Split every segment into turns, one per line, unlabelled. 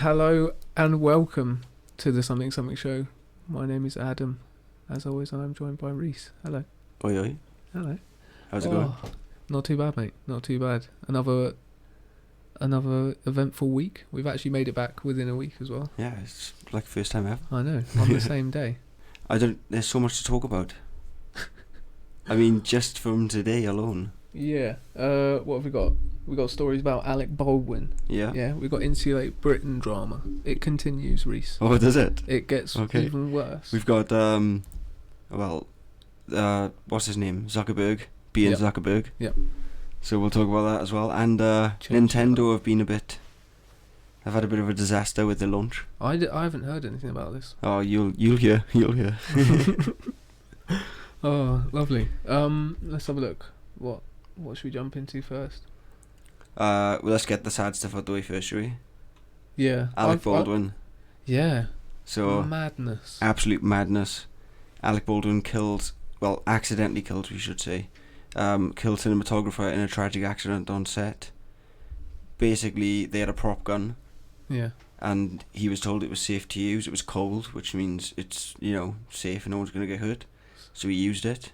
Hello and welcome to the Something Something Show. My name is Adam. As always, I am joined by Reese. Hello.
Oi, oi.
Hello.
How's it going?
Not too bad, mate. Not too bad. Another eventful week. We've actually made it back within a week as well.
Yeah, it's like first time ever.
I know. On the same day.
There's so much to talk about. I mean, just from today alone.
Yeah. What have we got? We got stories about Alec Baldwin.
Yeah.
Yeah. We got Insulate Britain drama. It continues, Reese.
Oh, does it?
It gets even worse.
We've got what's his name? Zuckerberg. Being Zuckerberg.
Yep.
So we'll talk about that as well. And Nintendo have had a bit of a disaster with the launch.
I haven't heard anything about this.
Oh, you'll hear.
Oh, lovely. Let's have a look. What should we jump into first?
Well, let's get the sad stuff out the way first, shall we?
Yeah.
Alec Baldwin.
Yeah.
So
madness.
Absolute madness. Alec Baldwin accidentally killed, we should say. Killed cinematographer in a tragic accident on set. Basically, they had a prop gun.
Yeah.
And he was told it was safe to use. It was cold, which means it's, safe and no one's going to get hurt. So he used it.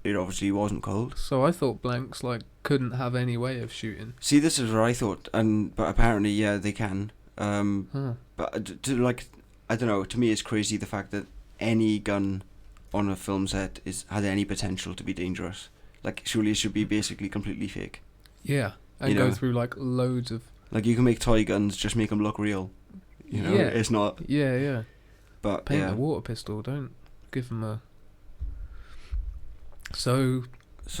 It obviously wasn't cold.
So I thought blanks couldn't have any way of shooting.
See, this is what I thought, but apparently, yeah, they can. But I don't know. To me, it's crazy the fact that any gun on a film set has any potential to be dangerous. Like, surely it should be basically completely fake.
Yeah, and go through loads of.
Like, you can make toy guns, just make them look real. It's not.
Yeah, yeah.
But
paint a water pistol. Don't give them a. So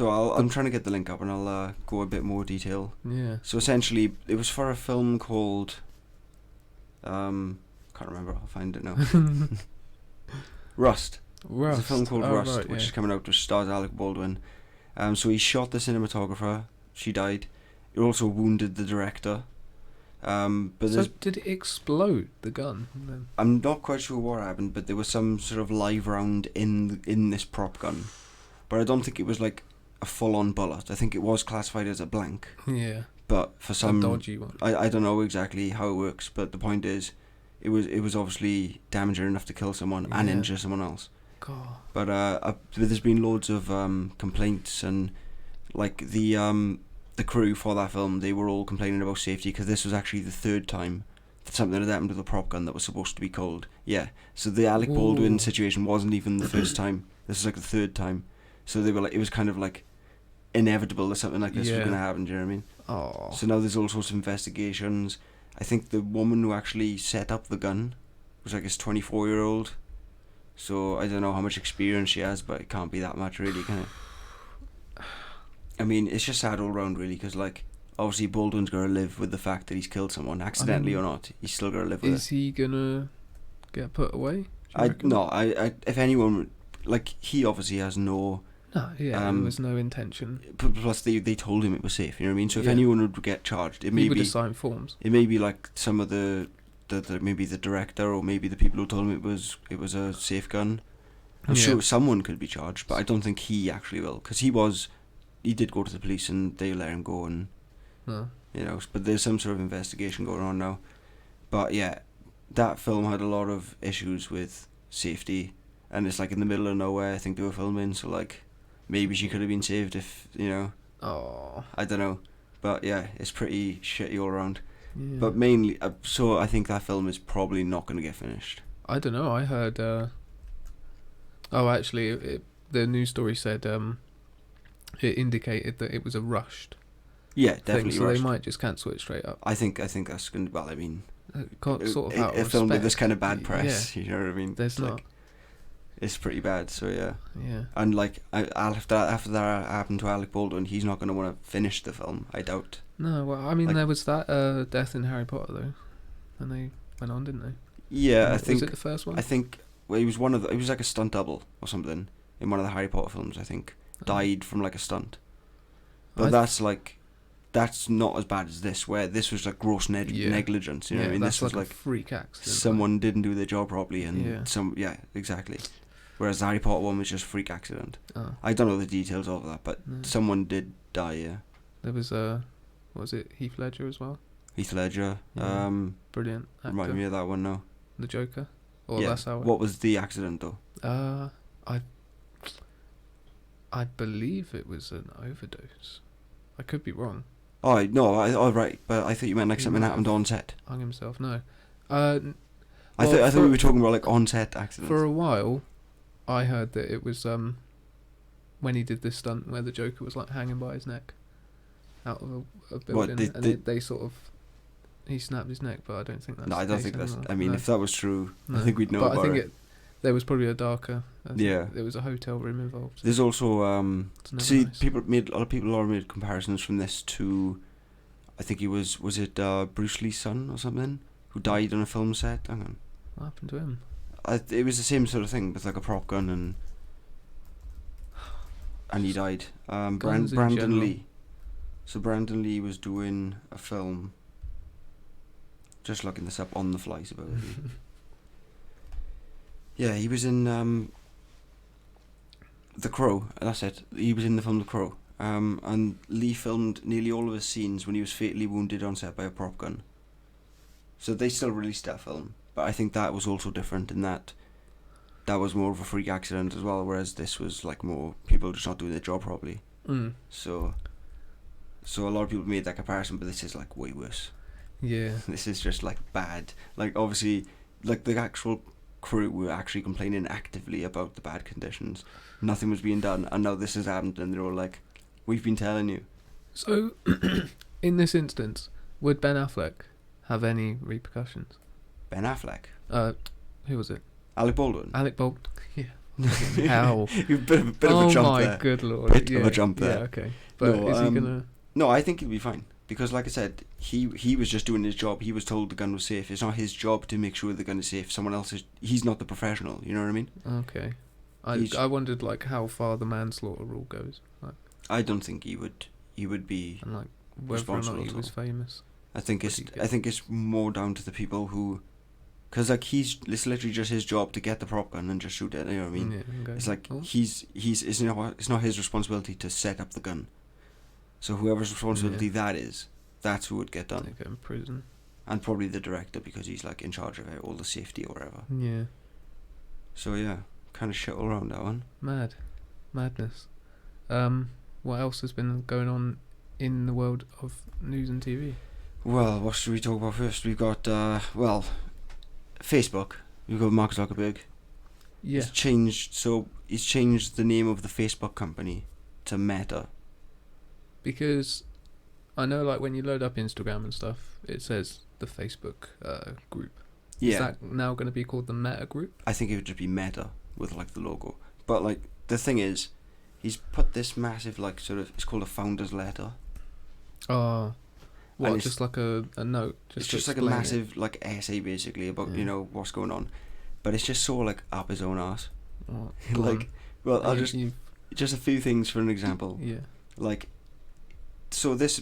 I'm trying to get the link up and I'll go a bit more detail.
Yeah.
So essentially, it was for a film called can't remember. I'll find it now. Rust. It's a film called Rust, which is coming out, which stars Alec Baldwin. So he shot the cinematographer. She died. He also wounded the director. So
did it explode, the gun? Then?
I'm not quite sure what happened, but there was some sort of live round in this prop gun. But I don't think it was like a full-on bullet. I think it was classified as a blank.
Yeah.
But for some
a dodgy one.
I don't know exactly how it works, but the point is, it was obviously damaging enough to kill someone and injure someone else.
God.
But there's been loads of complaints, and the crew for that film, they were all complaining about safety because this was actually the third time that something had happened with a prop gun that was supposed to be cold. Yeah. So the Alec Baldwin situation wasn't even the first time. This was the third time. So they were it was kind of inevitable that something like this was going to happen. Do you know what I mean?
Oh.
So now there's all sorts of investigations. I think the woman who actually set up the gun was his 24-year-old. So I don't know how much experience she has, but it can't be that much, really, can it? I mean, it's just sad all round, really, because obviously Baldwin's got to live with the fact that he's killed someone, accidentally or not. He's still got to live with it.
Is he gonna get put away?
If anyone he obviously has no.
No, there was no intention.
Plus, they told him it was safe. You know what I mean? So if anyone would get charged,
he would have signed forms.
It may be some of the maybe the director or maybe the people who told him it was a safe gun. I'm sure someone could be charged, but I don't think he actually will, because he did go to the police and they let him go, and but there's some sort of investigation going on now. But yeah, that film had a lot of issues with safety, and it's in the middle of nowhere. I think they were filming, so maybe she could have been saved if
Oh.
I don't know, but yeah, it's pretty shitty all around.
Yeah.
But mainly, so I think that film is probably not going to get finished.
I don't know. I heard. Actually, the news story said it indicated that it was a rushed.
Yeah, definitely.
So they might just cancel it straight up.
I think that's going to. Well, I mean,
sort of out of
a film with
respect.
this kind of bad press.
Yeah.
You know what I mean?
There's not.
It's pretty bad. So yeah.
Yeah.
And after that happened to Alec Baldwin, he's not going to want to finish the film. I doubt.
No, well, I mean, there was that death in Harry Potter though, and they went on, didn't they?
Yeah, I think.
Was it the first one?
I think. Well, he was he was like a stunt double or something in one of the Harry Potter films. I think died from a stunt. But that's not as bad as this, where this was gross negligence. You know what I mean? This was
a freak accident.
Someone didn't do their job properly, and exactly. Whereas the Harry Potter one was just freak accident.
Oh.
I don't know the details of that, but someone did die. Yeah.
There was what was it, Heath Ledger as well?
Heath Ledger.
Yeah. Brilliant actor.
Remind me of that one now.
The Joker. Or
Yeah.
that's how.
What was the accident though?
I believe it was an overdose. I could be wrong.
Oh no, right, but I thought you meant like
He
something
might
happened
have
on set.
Hung himself. No.
I thought we were talking about like on set accidents.
For a while, I heard that it was when he did this stunt where the Joker was like hanging by his neck out of a building, they sort of he snapped his neck, but I don't think that's.
No, I don't think that's. I mean,
no.
if that was true,
No.
I think we'd know
but
about
I think
it.
There was probably a darker.
Yeah.
There was a hotel room involved.
There's also see
nice.
a lot of people made comparisons from this to, I think was it Bruce Lee's son or something who died on a film set. Hang on.
What happened to him?
It was the same sort of thing with like a prop gun and he died. Brandon Lee. So Brandon Lee was doing a film. Just looking this up on the fly, supposedly. Yeah, he was in The Crow. That's it. He was in the film The Crow. And Lee filmed nearly all of his scenes when he was fatally wounded on set by a prop gun. So they still released that film, but I think that was also different in that was more of a freak accident as well, whereas this was like more people just not doing their job properly.
Mm.
So a lot of people made that comparison, but this is like way worse.
Yeah.
This is just like bad. Like obviously, like the actual crew were actually complaining actively about the bad conditions. Nothing was being done, and now this has happened, and they're all like, "We've been telling you."
So, in this instance, would Ben Affleck have any repercussions?
Ben Affleck.
Who was it?
Alec Baldwin.
Alec Baldwin. Yeah. Hell.
You've bit of a jump there.
Oh my good lord.
Bit of a jump there.
Yeah. Okay. But
No,
is he gonna?
No, I think he'll be fine. Because like I said, he was just doing his job. He was told the gun was safe. It's not his job to make sure the gun is safe. Someone else is. He's not the professional. You know what I mean?
Okay. I wondered like how far the manslaughter rule goes. Like,
I don't think he would be.
And like whether or not he was famous.
I think it's more down to the people who, because like it's literally just his job to get the prop gun and just shoot it. You know what I mean?
Yeah, okay.
It's like it's not his responsibility to set up the gun. So whoever's responsibility that is, that's who would get done.
They go in prison. And
probably the director, because he's like in charge of it, all the safety or whatever.
Yeah.
So yeah, kind of shit all around that one.
Madness. What else has been going on in the world of news and TV?
Well, what should we talk about first? We've got Facebook. We've got Mark Zuckerberg.
Yeah.
He's changed the name of the Facebook company to Meta.
Because I know, like, when you load up Instagram and stuff, it says the Facebook group.
Yeah.
Is that now going to be called the Meta group?
I think it would just be Meta with, like, the logo. But, like, the thing is, he's put this massive, like, sort of, it's called a founder's letter.
Oh. What, just like a note?
It's just like a massive, like, essay, basically, about,
Yeah.
you know, what's going on. But it's just so, like, up his own arse.
Oh,
like, well, I'll just a few things for an example.
Yeah.
Like, so this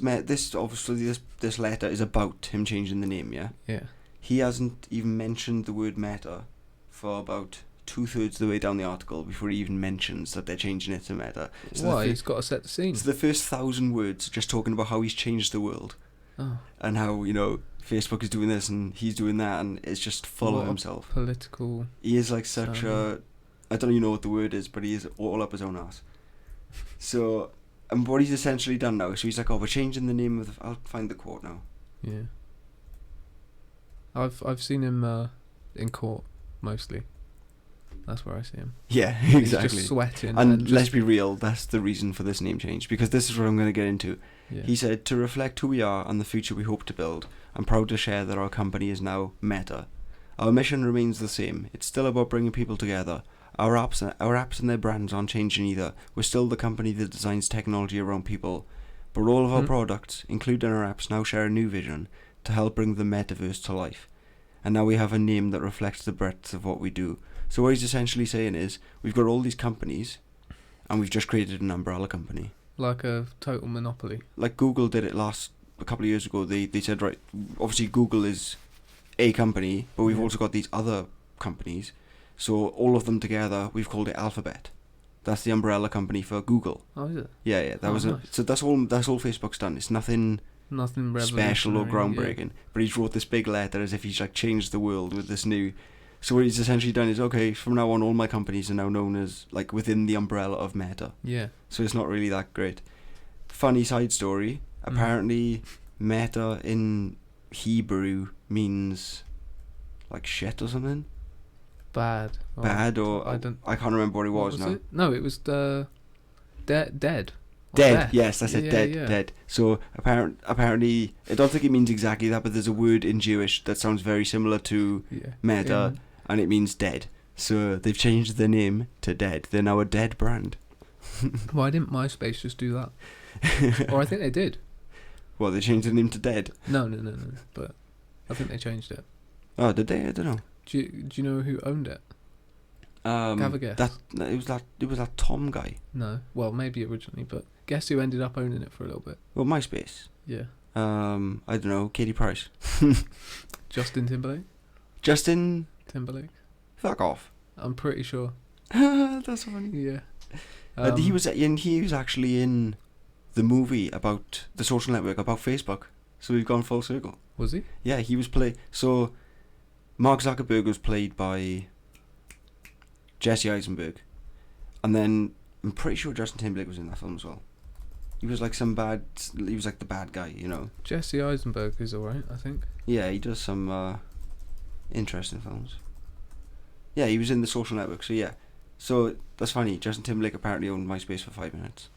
obviously this letter is about him changing the name, yeah?
Yeah.
He hasn't even mentioned the word Meta for about 2/3 of the way down the article before he even mentions that they're changing it to Meta. So
why? He's got to set the scene.
So the first 1,000 words just talking about how he's changed the world.
Oh.
And how, you know, Facebook is doing this and he's doing that, and it's just full of himself.
Political.
He is like such a... I don't even know what the word is, but he is all up his own ass. So... And what he's essentially done now, so he's like, "Oh, we're changing the name of the..." I'll find the quote now.
Yeah. I've seen him in court mostly. That's where I see him.
Yeah, exactly.
He's just sweating.
And let's be real, that's the reason for this name change, because this is what I'm going to get into.
Yeah.
He said, "To reflect who we are and the future we hope to build, I'm proud to share that our company is now Meta. Our mission remains the same. It's still about bringing people together. Our apps and their brands aren't changing either. We're still the company that designs technology around people. But all of our products, including our apps, now share a new vision to help bring the metaverse to life. And now we have a name that reflects the breadth of what we do." So what he's essentially saying is, we've got all these companies, and we've just created an umbrella company.
Like a total monopoly.
Like Google did it a couple of years ago. They said, right, obviously Google is a company, but we've also got these other companies. So all of them together, we've called it Alphabet. That's the umbrella company for Google.
Oh, is it?
Yeah. That was
nice.
so that's all Facebook's done. It's nothing
Nothing
special or groundbreaking.
Yeah.
But he's wrote this big letter as if he's like changed the world with this new. So what he's essentially done is, okay, from now on all my companies are now known as like within the umbrella of Meta.
Yeah.
So it's not really that great. Funny side story. Apparently, Meta in Hebrew means like shit or something.
Bad.
Or I can't remember what it was now.
It? No, it was the dead.
Dead. Yes, that's it. Dead. Dead. So apparently, I don't think it means exactly that, but there's a word in Jewish that sounds very similar to Meta, and it means dead. So they've changed their name to Dead. They're now a Dead brand.
Why didn't MySpace just do that? Or I think they did.
Well, they changed the name to Dead.
No. But I think they changed it.
Oh, did they? I don't know.
Do you know who owned it? Have a guess.
It was that Tom guy.
No. Well, maybe originally, but guess who ended up owning it for a little bit?
Well, MySpace.
Yeah.
I don't know. Katie Price.
Justin Timberlake.
Justin
Timberlake.
Fuck off.
I'm pretty sure.
That's funny.
Yeah.
He was actually in the movie about the social network, about Facebook. So we've gone full circle.
Was he?
Yeah, he was So Mark Zuckerberg was played by Jesse Eisenberg, and then I'm pretty sure Justin Timberlake was in that film as well. He was like he was like the bad guy, you know.
Jesse Eisenberg is alright, I think.
Yeah, he does some interesting films. Yeah, he was in The Social Network, so yeah. So that's funny. Justin Timberlake apparently owned MySpace for 5 minutes.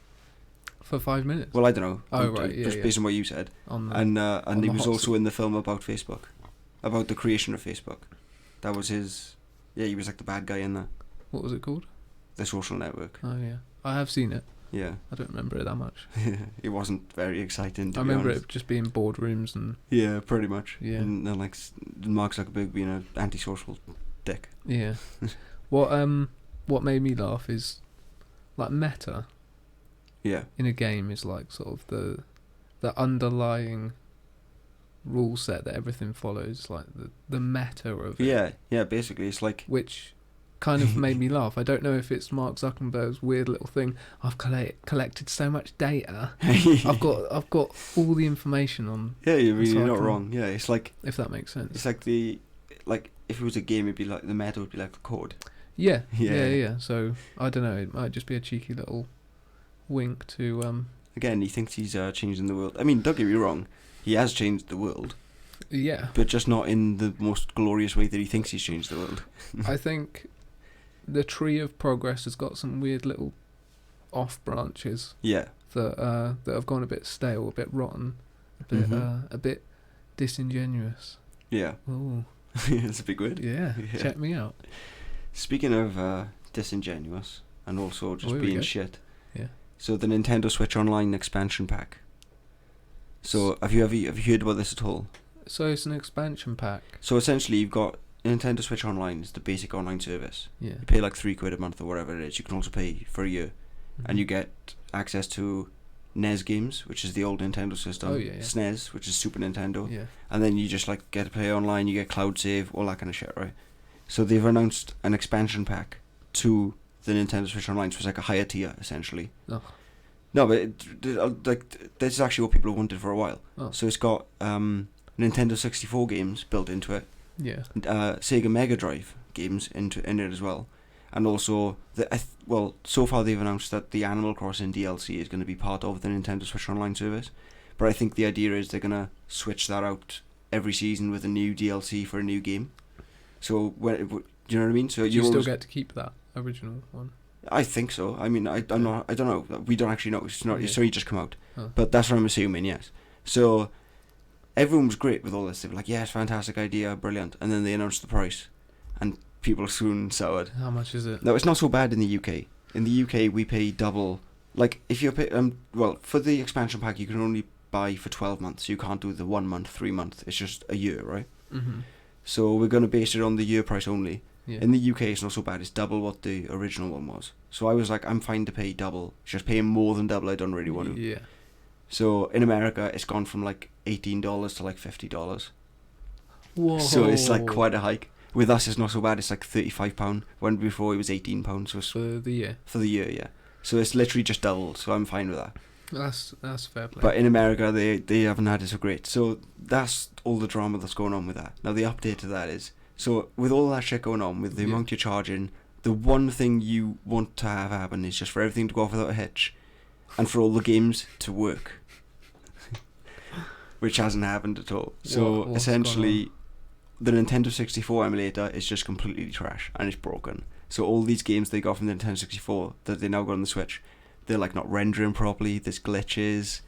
For 5 minutes?
Well, I don't know.
Oh, right, yeah.
Just based on what you said. And he was also in the film about Facebook, about the creation of Facebook. That was his. Yeah, he was like the bad guy in that.
What was it called?
The Social Network.
Oh yeah, I have seen it.
Yeah.
I don't remember it that much.
It wasn't very exciting.
I remember it just being boardrooms and.
Yeah, pretty much.
Yeah.
And then like Mark Zuckerberg being an antisocial dick.
Yeah. What made me laugh is, like, meta.
Yeah.
In a game is like sort of the underlying rule set that everything follows, like the meta of it.
Yeah. Basically, it's like
which kind of made me laugh. I don't know if it's Mark Zuckerberg's weird little thing. I've collected so much data. I've got all the information on.
Yeah, you're not wrong. Yeah, it's like,
if that makes sense.
It's like if it was a game, it'd be like the meta would be like the code.
Yeah. So I don't know. It might just be a cheeky little wink to.
Again, he thinks he's changing the world. I mean, don't get me wrong. He has changed the world.
Yeah.
But just not in the most glorious way that he thinks he's changed the world.
I think the tree of progress has got some weird little off branches.
Yeah.
That have gone a bit stale, a bit rotten, a bit disingenuous.
Yeah.
Oh.
That's a big word.
Yeah. Check me out.
Speaking of disingenuous and also just being shit.
Yeah.
So the Nintendo Switch Online expansion pack. So have you heard about this at all?
So it's an expansion pack.
So essentially, you've got Nintendo Switch Online is the basic online service.
Yeah.
You pay like £3 a month or whatever it is. You can also pay for a year, and you get access to NES games, which is the old Nintendo system.
Oh yeah.
SNES, which is Super Nintendo.
Yeah.
And then you just like get to play online. You get cloud save, all that kind of shit, right? So they've announced an expansion pack to the Nintendo Switch Online, so it's like a higher tier essentially.
Oh.
No, but this is actually what people have wanted for a while.
Oh.
So it's got Nintendo 64 games built into it.
Yeah.
Sega Mega Drive games in it as well, and also so far they've announced that the Animal Crossing DLC is going to be part of the Nintendo Switch Online service, but I think the idea is they're going to switch that out every season with a new DLC for a new game. So do you know what I mean? So
you still get to keep that original one.
I think so. I mean, I don't know. We don't actually know. It's not. It's only just come out.
Oh.
But that's what I'm assuming. Yes. So everyone was great with all this. They were like, "Yes, fantastic idea, brilliant." And then they announced the price, and people soon soured.
How much is it?
No, it's not so bad in the UK. In the UK, we pay double. Like if you pay, for the expansion pack, you can only buy for 12 months. You can't do the 1 month, 3 month. It's just a year, right?
Mm-hmm.
So we're going to base it on the year price only.
Yeah.
In the UK, it's not so bad. It's double what the original one was. So I was like, I'm fine to pay double. Just paying more than double, I don't really want to.
Yeah.
So in America, it's gone from like $18 to like $50.
Whoa.
So it's like quite a hike. With us, it's not so bad. It's like £35, when before it was £18. So it's
for the year.
For the year, yeah. So it's literally just double. So I'm fine with that.
That's fair play.
But in America, they haven't had it so great. So that's all the drama that's going on with that. Now the update to that is, so with all that shit going on, with the amount you're charging, the one thing you want to have happen is just for everything to go off without a hitch, and for all the games to work, which hasn't happened at all. So essentially, the Nintendo 64 emulator is just completely trash and it's broken. So all these games they got from the Nintendo 64 that they now got on the Switch, they're like not rendering properly. There's glitches.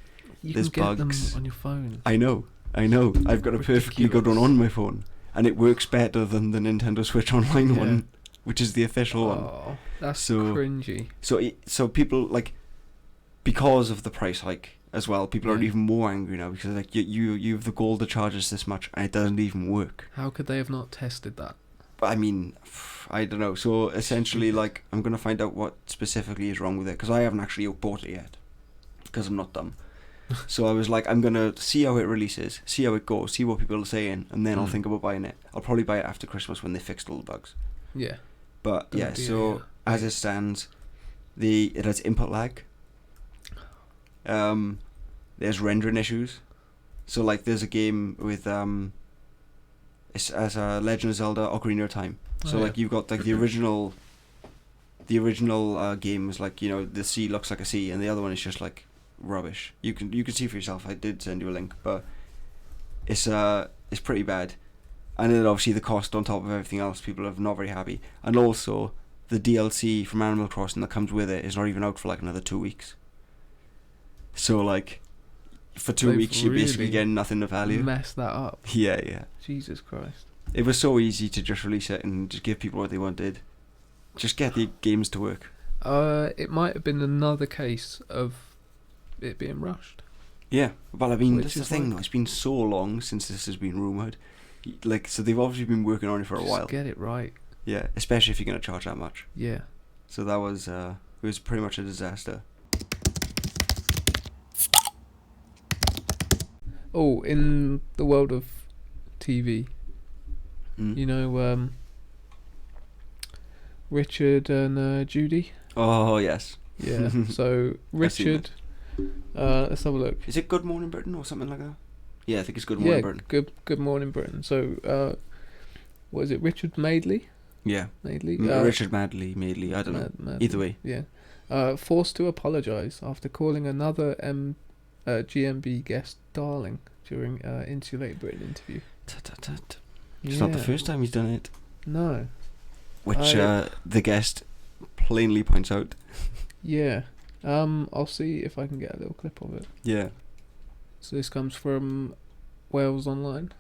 There's bugs.
Them on your phone.
I know. I've got a perfectly good one on my phone, and it works better than the Nintendo Switch Online one, which is the official one.
That's so cringy.
So people like, because of the price hike as well, people are even more angry now because like you have the goal to charge us this much and it doesn't even work.
How could they have not tested that?
I mean, I don't know. So essentially, like, I'm gonna find out what specifically is wrong with it because I haven't actually bought it yet because I'm not dumb. So I was like, I'm gonna see how it releases, see how it goes, see what people are saying, and then I'll think about buying it. I'll probably buy it after Christmas when they fixed all the bugs.
Yeah.
But as it stands, it has input lag. There's rendering issues. So like, there's a game with it's as a Legend of Zelda Ocarina of Time. So like, you've got like the original game was like, the sea looks like a sea, and the other one is just like rubbish. You can see for yourself. I did send you a link, but it's pretty bad. And then obviously the cost on top of everything else, people are not very happy. And also the DLC from Animal Crossing that comes with it is not even out for like another 2 weeks. So like, for 2 weeks you're basically getting nothing of value.
Mess that up.
Yeah.
Jesus Christ.
It was so easy to just release it and just give people what they wanted. Just get the games to work.
It might have been another case of it being rushed.
Yeah, well, I mean, that's the thing though. It's been so long since this has been rumoured. Like, so they've obviously been working on it for a while.
Get it right.
Yeah, especially if you're going to charge that much.
Yeah.
So that was, it was pretty much a disaster.
Oh, in the world of TV, Richard and Judy?
Oh, yes.
Yeah, so Richard, let's have a look.
Is it Good Morning Britain or something like that? Yeah, I think it's Good Morning Britain.
Good Morning Britain. So, what is it, Richard Madeley?
Yeah.
Madeley?
Richard Madeley, I don't know. Either way.
Yeah. Forced to apologise after calling another GMB guest darling during Insulate Britain interview.
It's not the first time he's done it.
No.
Which the guest plainly points out.
Yeah. I'll see if I can get a little clip of it.
Yeah.
So this comes from Wales Online.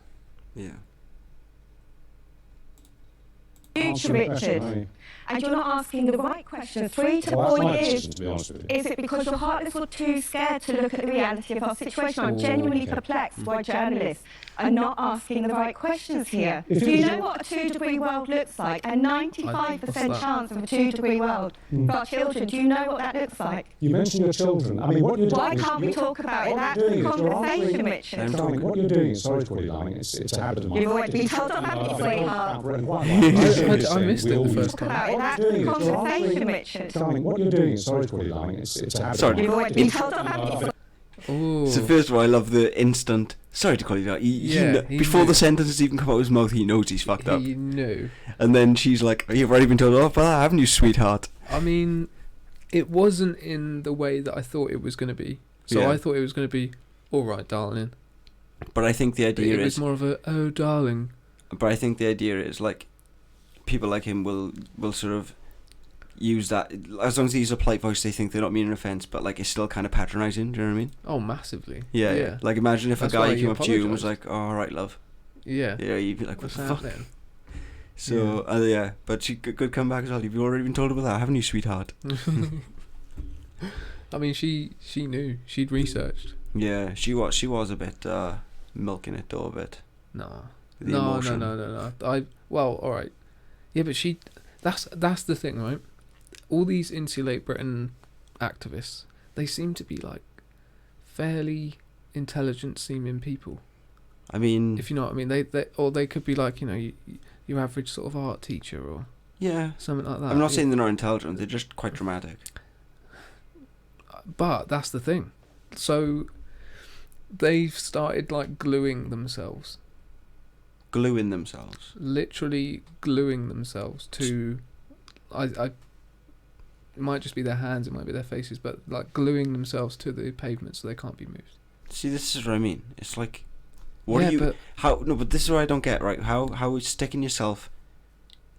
Yeah.
Future Richard, and you're not asking the right questions. 3 to 4 years. Is it because you're heartless or too scared to look at the reality of our situation? I'm genuinely perplexed why journalists are not asking the right questions here. Do you know what a 2-degree world looks like? A 95% chance of a 2-degree world for our children. Do you know what that looks like?
You mentioned your children. I mean, what you're doing.
Why can't we talk about it? That's the conversation, Richard.
Darling, what you're doing is, sorry to call you darling, it's a habit of mine.
You've already been told about it, sweetheart.
I missed it the first time.
That's the conversation, Richard.
Darling, what you're doing is, sorry to call you darling, it's a habit
Sorry.
of mine.
You've already been told about it.
Ooh.
So first of all, I love the instant. Sorry to call you that. He before
knew.
the sentence has even come out of his mouth, he knows he's fucked up.
He knew.
And then she's like, "You've already been told off by that, haven't you, sweetheart?"
I mean, it wasn't in the way that I thought it was going to be. So I thought it was going to be, all right, darling.
But I think the idea
it was more of a, oh, darling.
But I think the idea is like, people like him will sort of use that, as long as they use a polite voice, they think they're not meaning an offence, but like it's still kind of patronising. Do you know what I mean?
Oh, massively.
Yeah. Like, imagine if
That's
a guy
why
came
you
up to you and was
apologised.
like, "Oh, all right, love."
Yeah.
Yeah, you'd be like, "What
What's
the fuck?"
happening?
So but she could come back as well. You've already been told about that, haven't you, sweetheart?
I mean, she knew. She'd researched.
Yeah, she was a bit milking it though a bit.
No.
The
No.
emotion.
Well, all right. Yeah, but that's the thing, right? All these Insulate Britain activists, they seem to be like fairly intelligent seeming people.
I mean,
If you know what I mean, they could be like, your average sort of art teacher or
yeah,
something like that.
I'm not saying they're not intelligent. They're just quite dramatic.
But that's the thing. So they've started like gluing themselves.
Gluing themselves.
Literally gluing themselves to, it might just be their hands, it might be their faces, but like gluing themselves to the pavement so they can't be moved.
See, this is what I mean. It's like, but this is what I don't get, right? How is sticking yourself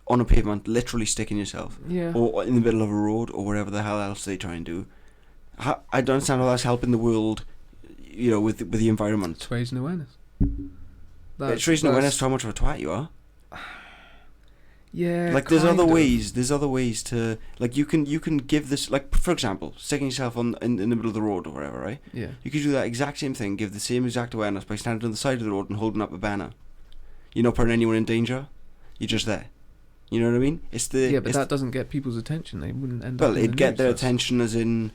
on a pavement, literally sticking yourself, or in the middle of a road, or wherever the hell else they try and do. I don't understand how that's helping the world, with the environment.
It's raising awareness.
It's raising awareness to how much of a twat you are.
Yeah.
Like there's other ways to, like, you can give this, like, for example, sticking yourself in the middle of the road or whatever, right?
Yeah.
You could do that exact same thing, give the same exact awareness by standing on the side of the road and holding up a banner. You're not putting anyone in danger. You're just there. You know what I mean?
But that doesn't get people's attention. They wouldn't end up.
Well, it'd get their attention, as in,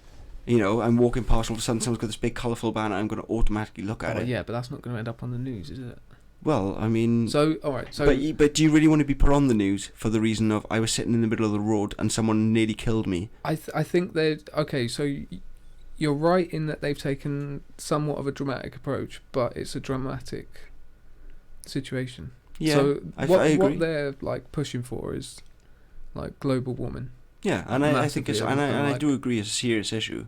I'm walking past, all of a sudden someone's got this big colourful banner, I'm going to automatically look at it.
Yeah, but that's not going to end up on the news, is it?
Well, I mean...
So, alright, so...
But do you really want to be put on the news for the reason of, I was sitting in the middle of the road and someone nearly killed me?
I think they're... Okay, so you're right in that they've taken somewhat of a dramatic approach, but it's a dramatic situation.
Yeah,
so
I agree.
What they're, like, pushing for is, like, global warming.
Yeah, and I think it's... And I do agree it's a serious issue.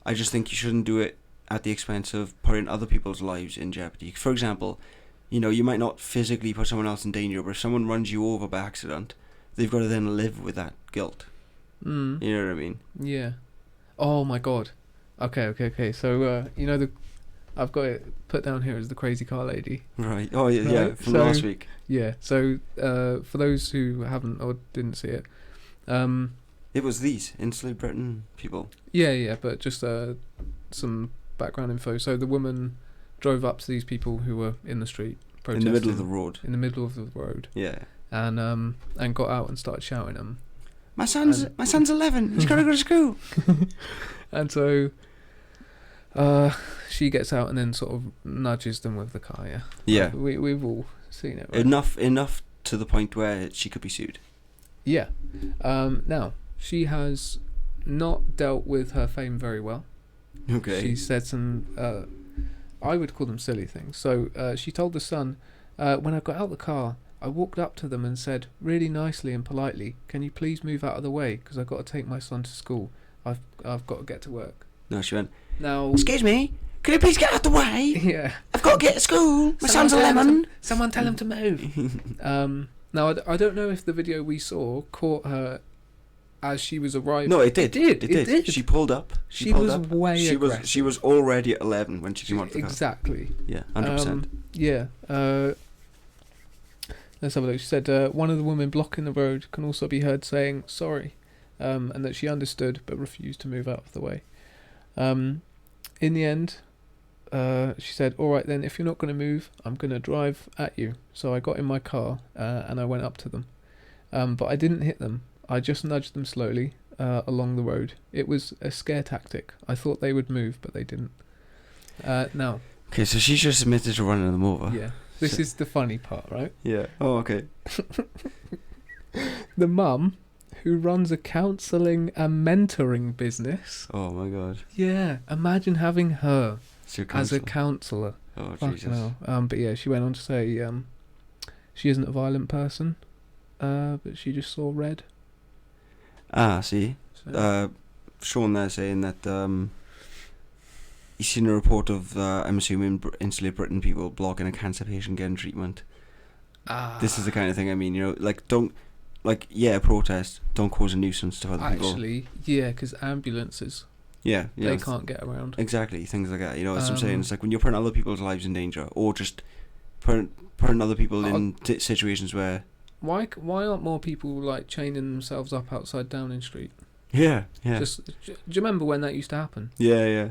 I just think you shouldn't do it at the expense of putting other people's lives in jeopardy. For example... you might not physically put someone else in danger, but if someone runs you over by accident, they've got to then live with that guilt. You know what I mean?
Yeah. Oh my god. Okay. So, I've got it put down here as the crazy car lady.
Right. Oh, yeah, from last week.
Yeah, so, for those who haven't or didn't see it,
it was these Insulate Britain people.
Yeah, but just some background info. So the woman drove up to these people who were in the street protesting.
In the middle of the road.
In the middle of the road.
Yeah.
And got out and started shouting at them.
My son's 11. He's got to go to school.
And so she gets out and then sort of nudges them with the car. Yeah.
Yeah.
We've all seen it. Right?
Enough to the point where she could be sued.
Yeah. Now she has not dealt with her fame very well.
Okay.
She said some. I would call them silly things. So she told the Sun, when I got out of the car, I walked up to them and said, really nicely and politely, can you please move out of the way, because I've got to take my son to school. I've got to get to work.
No, she went,
now,
excuse me, can you please get out of the way?
Yeah.
I've got to get to school. My son's 11.
Someone tell him to move. Now, I don't know if the video we saw caught her as she was arriving.
No, it did.
It did.
She pulled up.
She was way aggressive.
She was already at 11 when she came out of the car.
Exactly.
Yeah, 100%.
Yeah. Let's have a look. She said, one of the women blocking the road can also be heard saying sorry, and that she understood but refused to move out of the way. In the end, she said, all right then, if you're not going to move, I'm going to drive at you. So I got in my car and I went up to them. But I didn't hit them. I just nudged them slowly along the road. It was a scare tactic. I thought they would move, but they didn't. Now.
Okay, so she just admitted to running them over.
Yeah. This is the funny part, right?
Yeah. Oh, okay.
The mum, who runs a counselling and mentoring business.
Oh my god.
Yeah. Imagine having her as a counsellor.
Oh,
Fucking
Jesus.
hell. But yeah, she went on to say she isn't a violent person, but she just saw red.
Ah, see.
So.
Sean there saying that he's seen a report of, I'm assuming, Insulate Britain people blocking a cancer patient getting treatment. This is the kind of thing I mean, protest, don't cause a nuisance to other people.
Actually, yeah, because ambulances, they can't get around.
Exactly, things like that. That's what I'm saying. It's like when you're putting other people's lives in danger, or just putting other people in situations where... Why
aren't more people like chaining themselves up outside Downing Street?
Yeah.
Do you remember when that used to happen?
Yeah.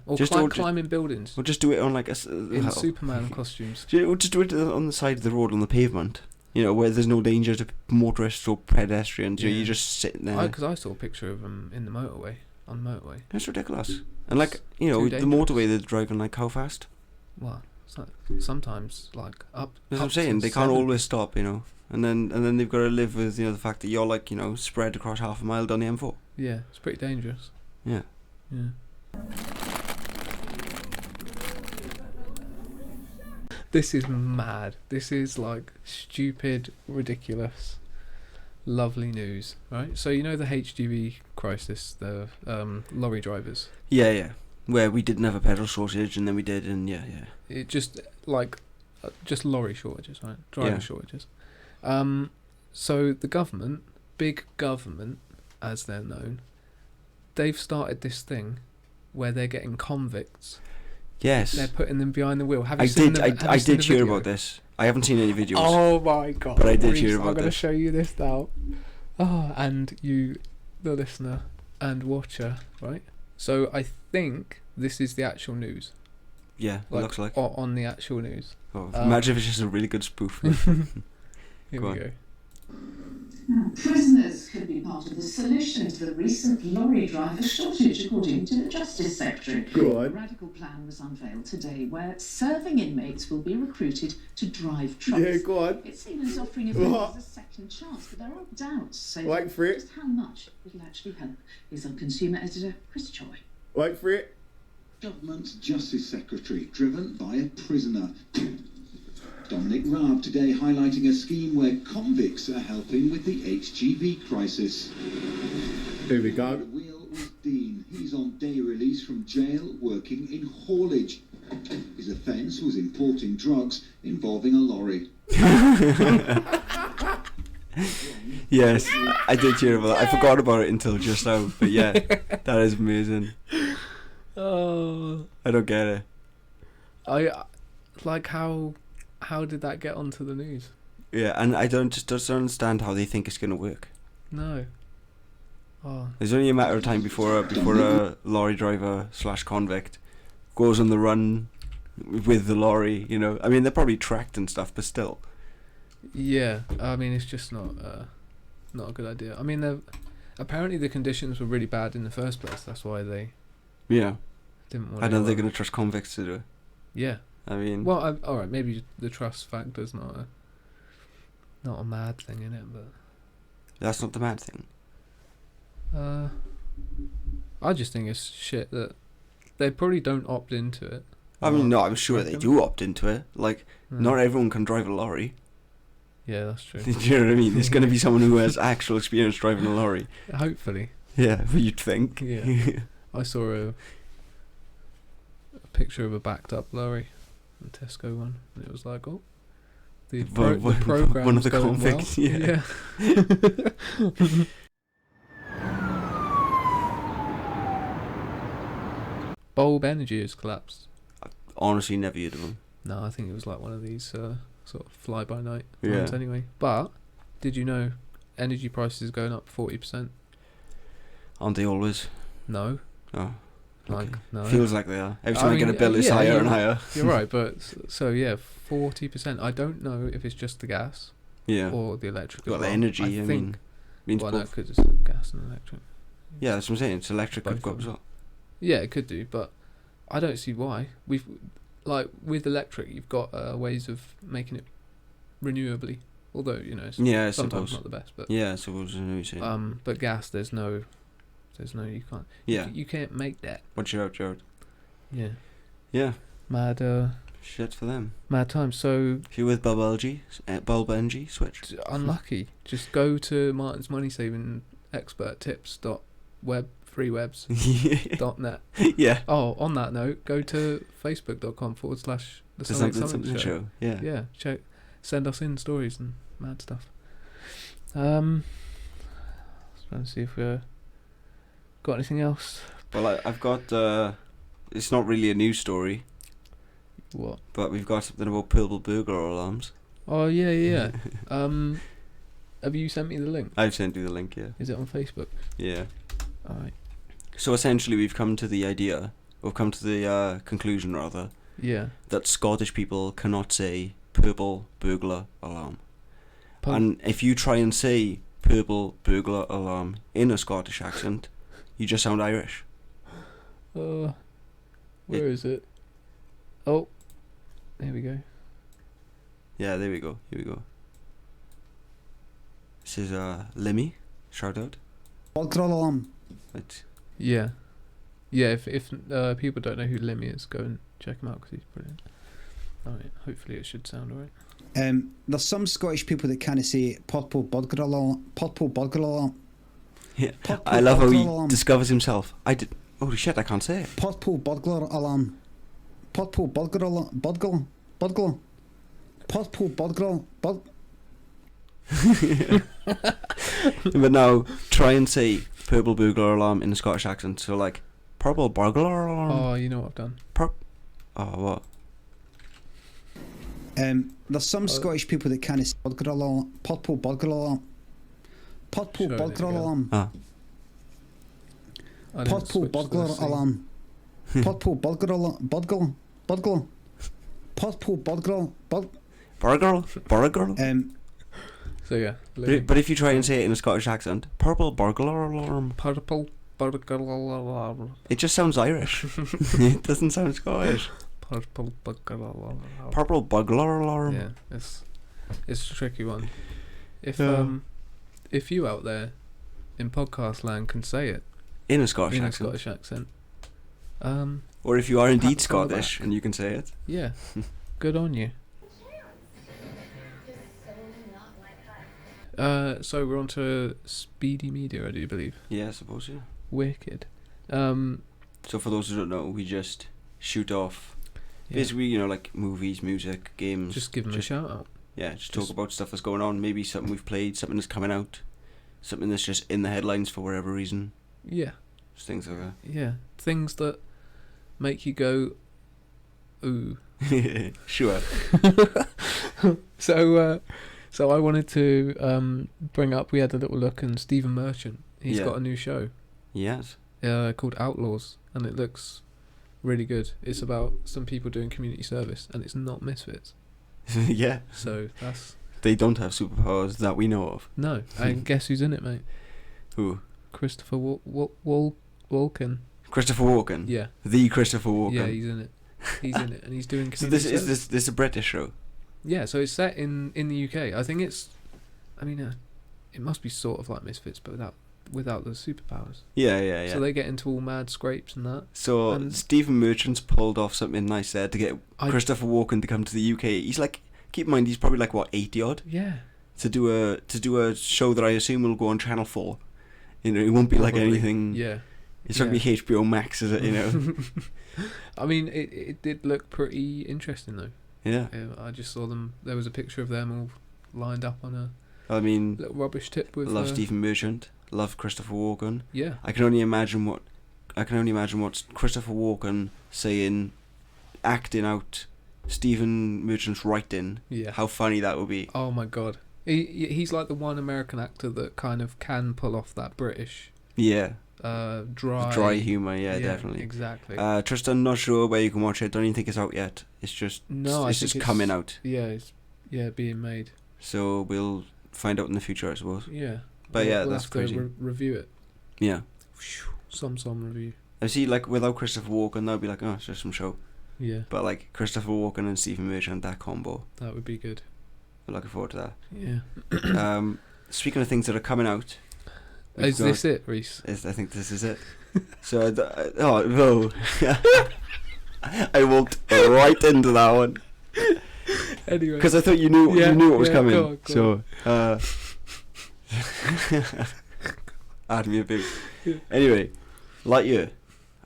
Or
just
climbing buildings.
Or just do it on like
in Superman costumes.
Or just do it on the side of the road on the pavement. Where there's no danger to motorists or pedestrians. You're just sitting there.
Because I saw a picture of them in the motorway. On the motorway.
That's ridiculous. And the motorway they're driving like how fast?
Well, sometimes like up.
That's what I'm saying. They can't always stop. And then they've got to live with the fact that you're like spread across half a mile down the M4.
Yeah, it's pretty dangerous.
Yeah.
This is mad. This is like stupid, ridiculous, lovely news, right? So you know the HGV crisis, the lorry drivers.
Yeah. Where we didn't have a petrol shortage, and then we did, and yeah.
It just like just lorry shortages, right? Driver shortages. So the government, big government, as they're known, they've started this thing where they're getting convicts.
Yes.
They're putting them behind the wheel.
I did hear about this. I haven't seen any videos.
Oh my god!
But I did hear about
I'm going to
this.
show you this now. Oh, and you, the listener and watcher, right? So I think this is the actual news.
Yeah, it looks like.
On the actual news.
Oh, imagine if it's just a really good spoof.
Here we go.
Prisoners could be part of the solution to the recent lorry driver shortage, according to the Justice Secretary. A radical plan was unveiled today where serving inmates will be recruited to drive trucks.
Yeah, go on.
It's seen as offering offenders a second chance, but there are doubts over just how much it will actually help. Here's our consumer editor, Chris Choi.
Wait for it.
Government's Justice Secretary, driven by a prisoner. Dominic Raab today highlighting a scheme where convicts are helping with the HGV crisis.
Here we go.
The wheel was Dean. He's on day release from jail working in haulage. His offence was importing drugs involving a lorry.
Yes, I did hear about it. I forgot about it until just now, but yeah, that is amazing.
Oh,
I don't get it.
I like how did that get onto the news?
Yeah, and I don't understand how they think it's gonna work.
No. Oh.
It's only a matter of time before a lorry driver / convict goes on the run with the lorry. You know, I mean they're probably tracked and stuff, but still.
Yeah, I mean it's just not a good idea. I mean, apparently the conditions were really bad in the first place. That's why they.
Yeah.
Didn't want.
I don't think they're gonna trust convicts to do it.
Yeah.
I mean.
Well, all right. Maybe the trust factor's not a mad thing in it, but.
That's not the mad thing.
I just think it's shit that they probably don't opt into it.
I mean, no, I'm sure they do opt into it. Like, not everyone can drive a lorry.
Yeah, that's true.
Do you know what I mean? There's going to be someone who has actual experience driving a lorry.
Hopefully.
Yeah, you'd think.
Yeah. I saw a picture of a backed up lorry, a Tesco one, and it was like, oh, the program.
One of the convicts.
Well. Yeah. Bulb Energy has collapsed.
I've honestly never heard of them.
No, I think it was like one of these sort of fly-by-night
Yeah.
ones anyway. But, did you know energy prices are going up 40%?
Aren't they always?
No.
Oh.
Like,
Okay.
no.
Feels like they are. Every time I get a
mean,
bill, it's
yeah,
higher and higher.
You're right, but so yeah, 40%. I don't know if it's just the gas
Yeah.
or the electric. as
Well, the
well.
energy, I
think,
mean, means
well, no,
both.
because it's gas and electric.
Yeah, that's what I'm saying. It's electric could
Both
go
of
up as
them.
well.
Yeah, it could do, but I don't see why. We've like with electric, you've got ways of making it renewably. Although it's
Yeah, I
sometimes
suppose.
not the best, but
Yeah, I suppose I know what you're saying.
but gas, there's no, you can't.
Yeah.
You can't make that.
What's your out, Jared?
Yeah.
Yeah.
Mad.
Shit for them.
Mad times. So
If you're with Bulb Energy, switch.
unlucky. Just go to Martin's Money Saving Expert Tips freewebs.net.
Yeah.
Oh, on that note, go to facebook.com/the
Something show. Yeah.
Yeah, send us in stories and mad stuff. Trying to see if we got anything else.
Well, I've got. It's not really a news story,
What?
but we've got something about purple burglar alarms.
Oh yeah. Have you sent me the link?
I've sent you the link. Yeah.
Is it on Facebook?
Yeah.
All right.
So essentially, we've come to the conclusion rather,
Yeah.
that Scottish people cannot say purple burglar alarm. And if you try and say purple burglar alarm in a Scottish accent, you just sound Irish.
Where is it? Oh, there we go.
Yeah, there we go. Here we go. This is Lemmy. Shout out.
Alarm.
Right.
Yeah. Yeah, if people don't know who Lemmy is, go and check him out because he's brilliant. Alright, hopefully it should sound alright.
There's some Scottish people that kind of say purple burglar alarm.
Yeah.
Purple
I love how
burglar
he
alarm.
discovers himself. Holy shit, I can't say it.
Purple burglar alarm. Purple burglar alarm. Burglar. Purple burglar.
But now, try and say purple burglar alarm in a Scottish accent. So like, purple burglar alarm.
Oh, you know what I've done?
What?
There's some Scottish people that kind of say burglar alarm. Purple burglar alarm. Purple
Showing it
burglar
again.
alarm.
Ah.
I didn't
Purple
switch to
burglar
the scene.
alarm. Purple burglar alarm. Burglar. Purple burglar.
Burglar?
So yeah.
But if you try and say it in a Scottish accent, purple burglar alarm.
Purple burglar alarm.
It just sounds Irish. It doesn't sound Scottish.
Purple burglar alarm.
Purple burglar alarm.
Yeah, it's a tricky one. If
Yeah.
if you out there in podcast land can say it
In a Scottish
in a
accent.
Scottish accent,
Or if you are indeed
Pats on the
Scottish
back.
and you can say it.
yeah, good on you. So we're on to Speedy Media, I do believe.
Yeah, I suppose, yeah.
Wicked.
So for those who don't know, we just shoot off,
Yeah.
basically, you know, like movies, music, games.
Just give them a shout out.
Yeah, just talk about stuff that's going on. Maybe something we've played, something that's coming out, something that's just in the headlines for whatever reason.
Yeah,
Just things like
yeah. Things that make you go, ooh.
that. Sure.
So I wanted to bring up. We had a little look, and Stephen Merchant. He's
Yeah.
got a new show
Yes.
called Outlaws, and it looks really good. It's about some people doing community service, and it's not Misfits.
Yeah.
So that's
They don't have superpowers that we know of.
no. And guess who's in it, mate?
Who?
Christopher Walken.
Christopher Walken.
Yeah,
The Christopher Walken.
yeah, he's in it. He's in it, and he's doing.
So
Community
this
service.
is a British show.
Yeah, so it's set in the UK. I think it's. I mean, it must be sort of like Misfits, but without the superpowers.
Yeah.
So they get into all mad scrapes and that.
So
And-
Stephen Merchant's pulled off something nice there to get
I-
Christopher Walken to come to the UK. He's like, keep in mind, he's probably like what 80 odd
Yeah.
to do a show that I assume will go on Channel 4. You know, it won't be like
Probably.
anything.
Yeah.
It's not gonna be HBO Max, is it? You know.
I mean, it did look pretty interesting though.
Yeah.
I just saw them. There was a picture of them all lined up on a
I mean,
little rubbish tip with.
love Stephen Merchant. Love Christopher Walken.
Yeah.
I can only imagine what Christopher Walken saying, acting out Stephen Merchant's writing.
Yeah.
How funny that would be.
Oh my god. He's like the one American actor that kind of can pull off that British
Yeah.
dry
humour. Yeah, definitely.
Exactly.
Tristan, not sure where you can watch it. Don't even think it's out yet. It's just
No, I
it's
think
just
it's-
coming out.
yeah, it's being made.
So we'll find out in the future, I suppose.
Yeah.
But yeah,
we'll
that's
have to
crazy.
review it.
Yeah.
Some review.
I see, like, without Christopher Walken, that'd be like, oh, it's just some show.
Yeah.
But like Christopher Walken and Stephen Merchant, that combo.
That would be good.
I'm looking forward to
Yeah.
that. Speaking of things that are coming out, we've
Is this it, Reese?
I think this is it. So, oh no, I walked right into that one
Anyway.
because I thought you knew what was coming.
Go on.
Add me a big.
Yeah.
Anyway, Lightyear.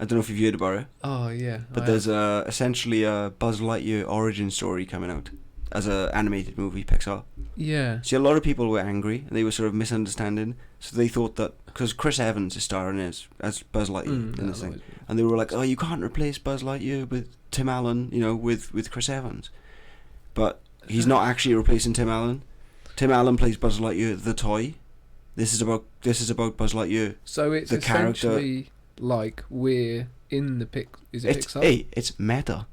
I don't know if you've heard about it,
Oh yeah.
but there's essentially a Buzz Lightyear origin story coming out as a animated movie, Pixar.
Yeah.
See, a lot of people were angry and they were sort of misunderstanding, so they thought that because Chris Evans is starring as Buzz Lightyear in this thing, and they were like, oh, you can't replace Buzz Lightyear with Tim Allen, you know, with Chris Evans. But he's not actually replacing Tim Allen. Tim Allen plays Buzz Lightyear the toy. This is about Buzz Lightyear.
So it's
the character.
essentially like we're in the Is it Pixar?
Hey, it's meta.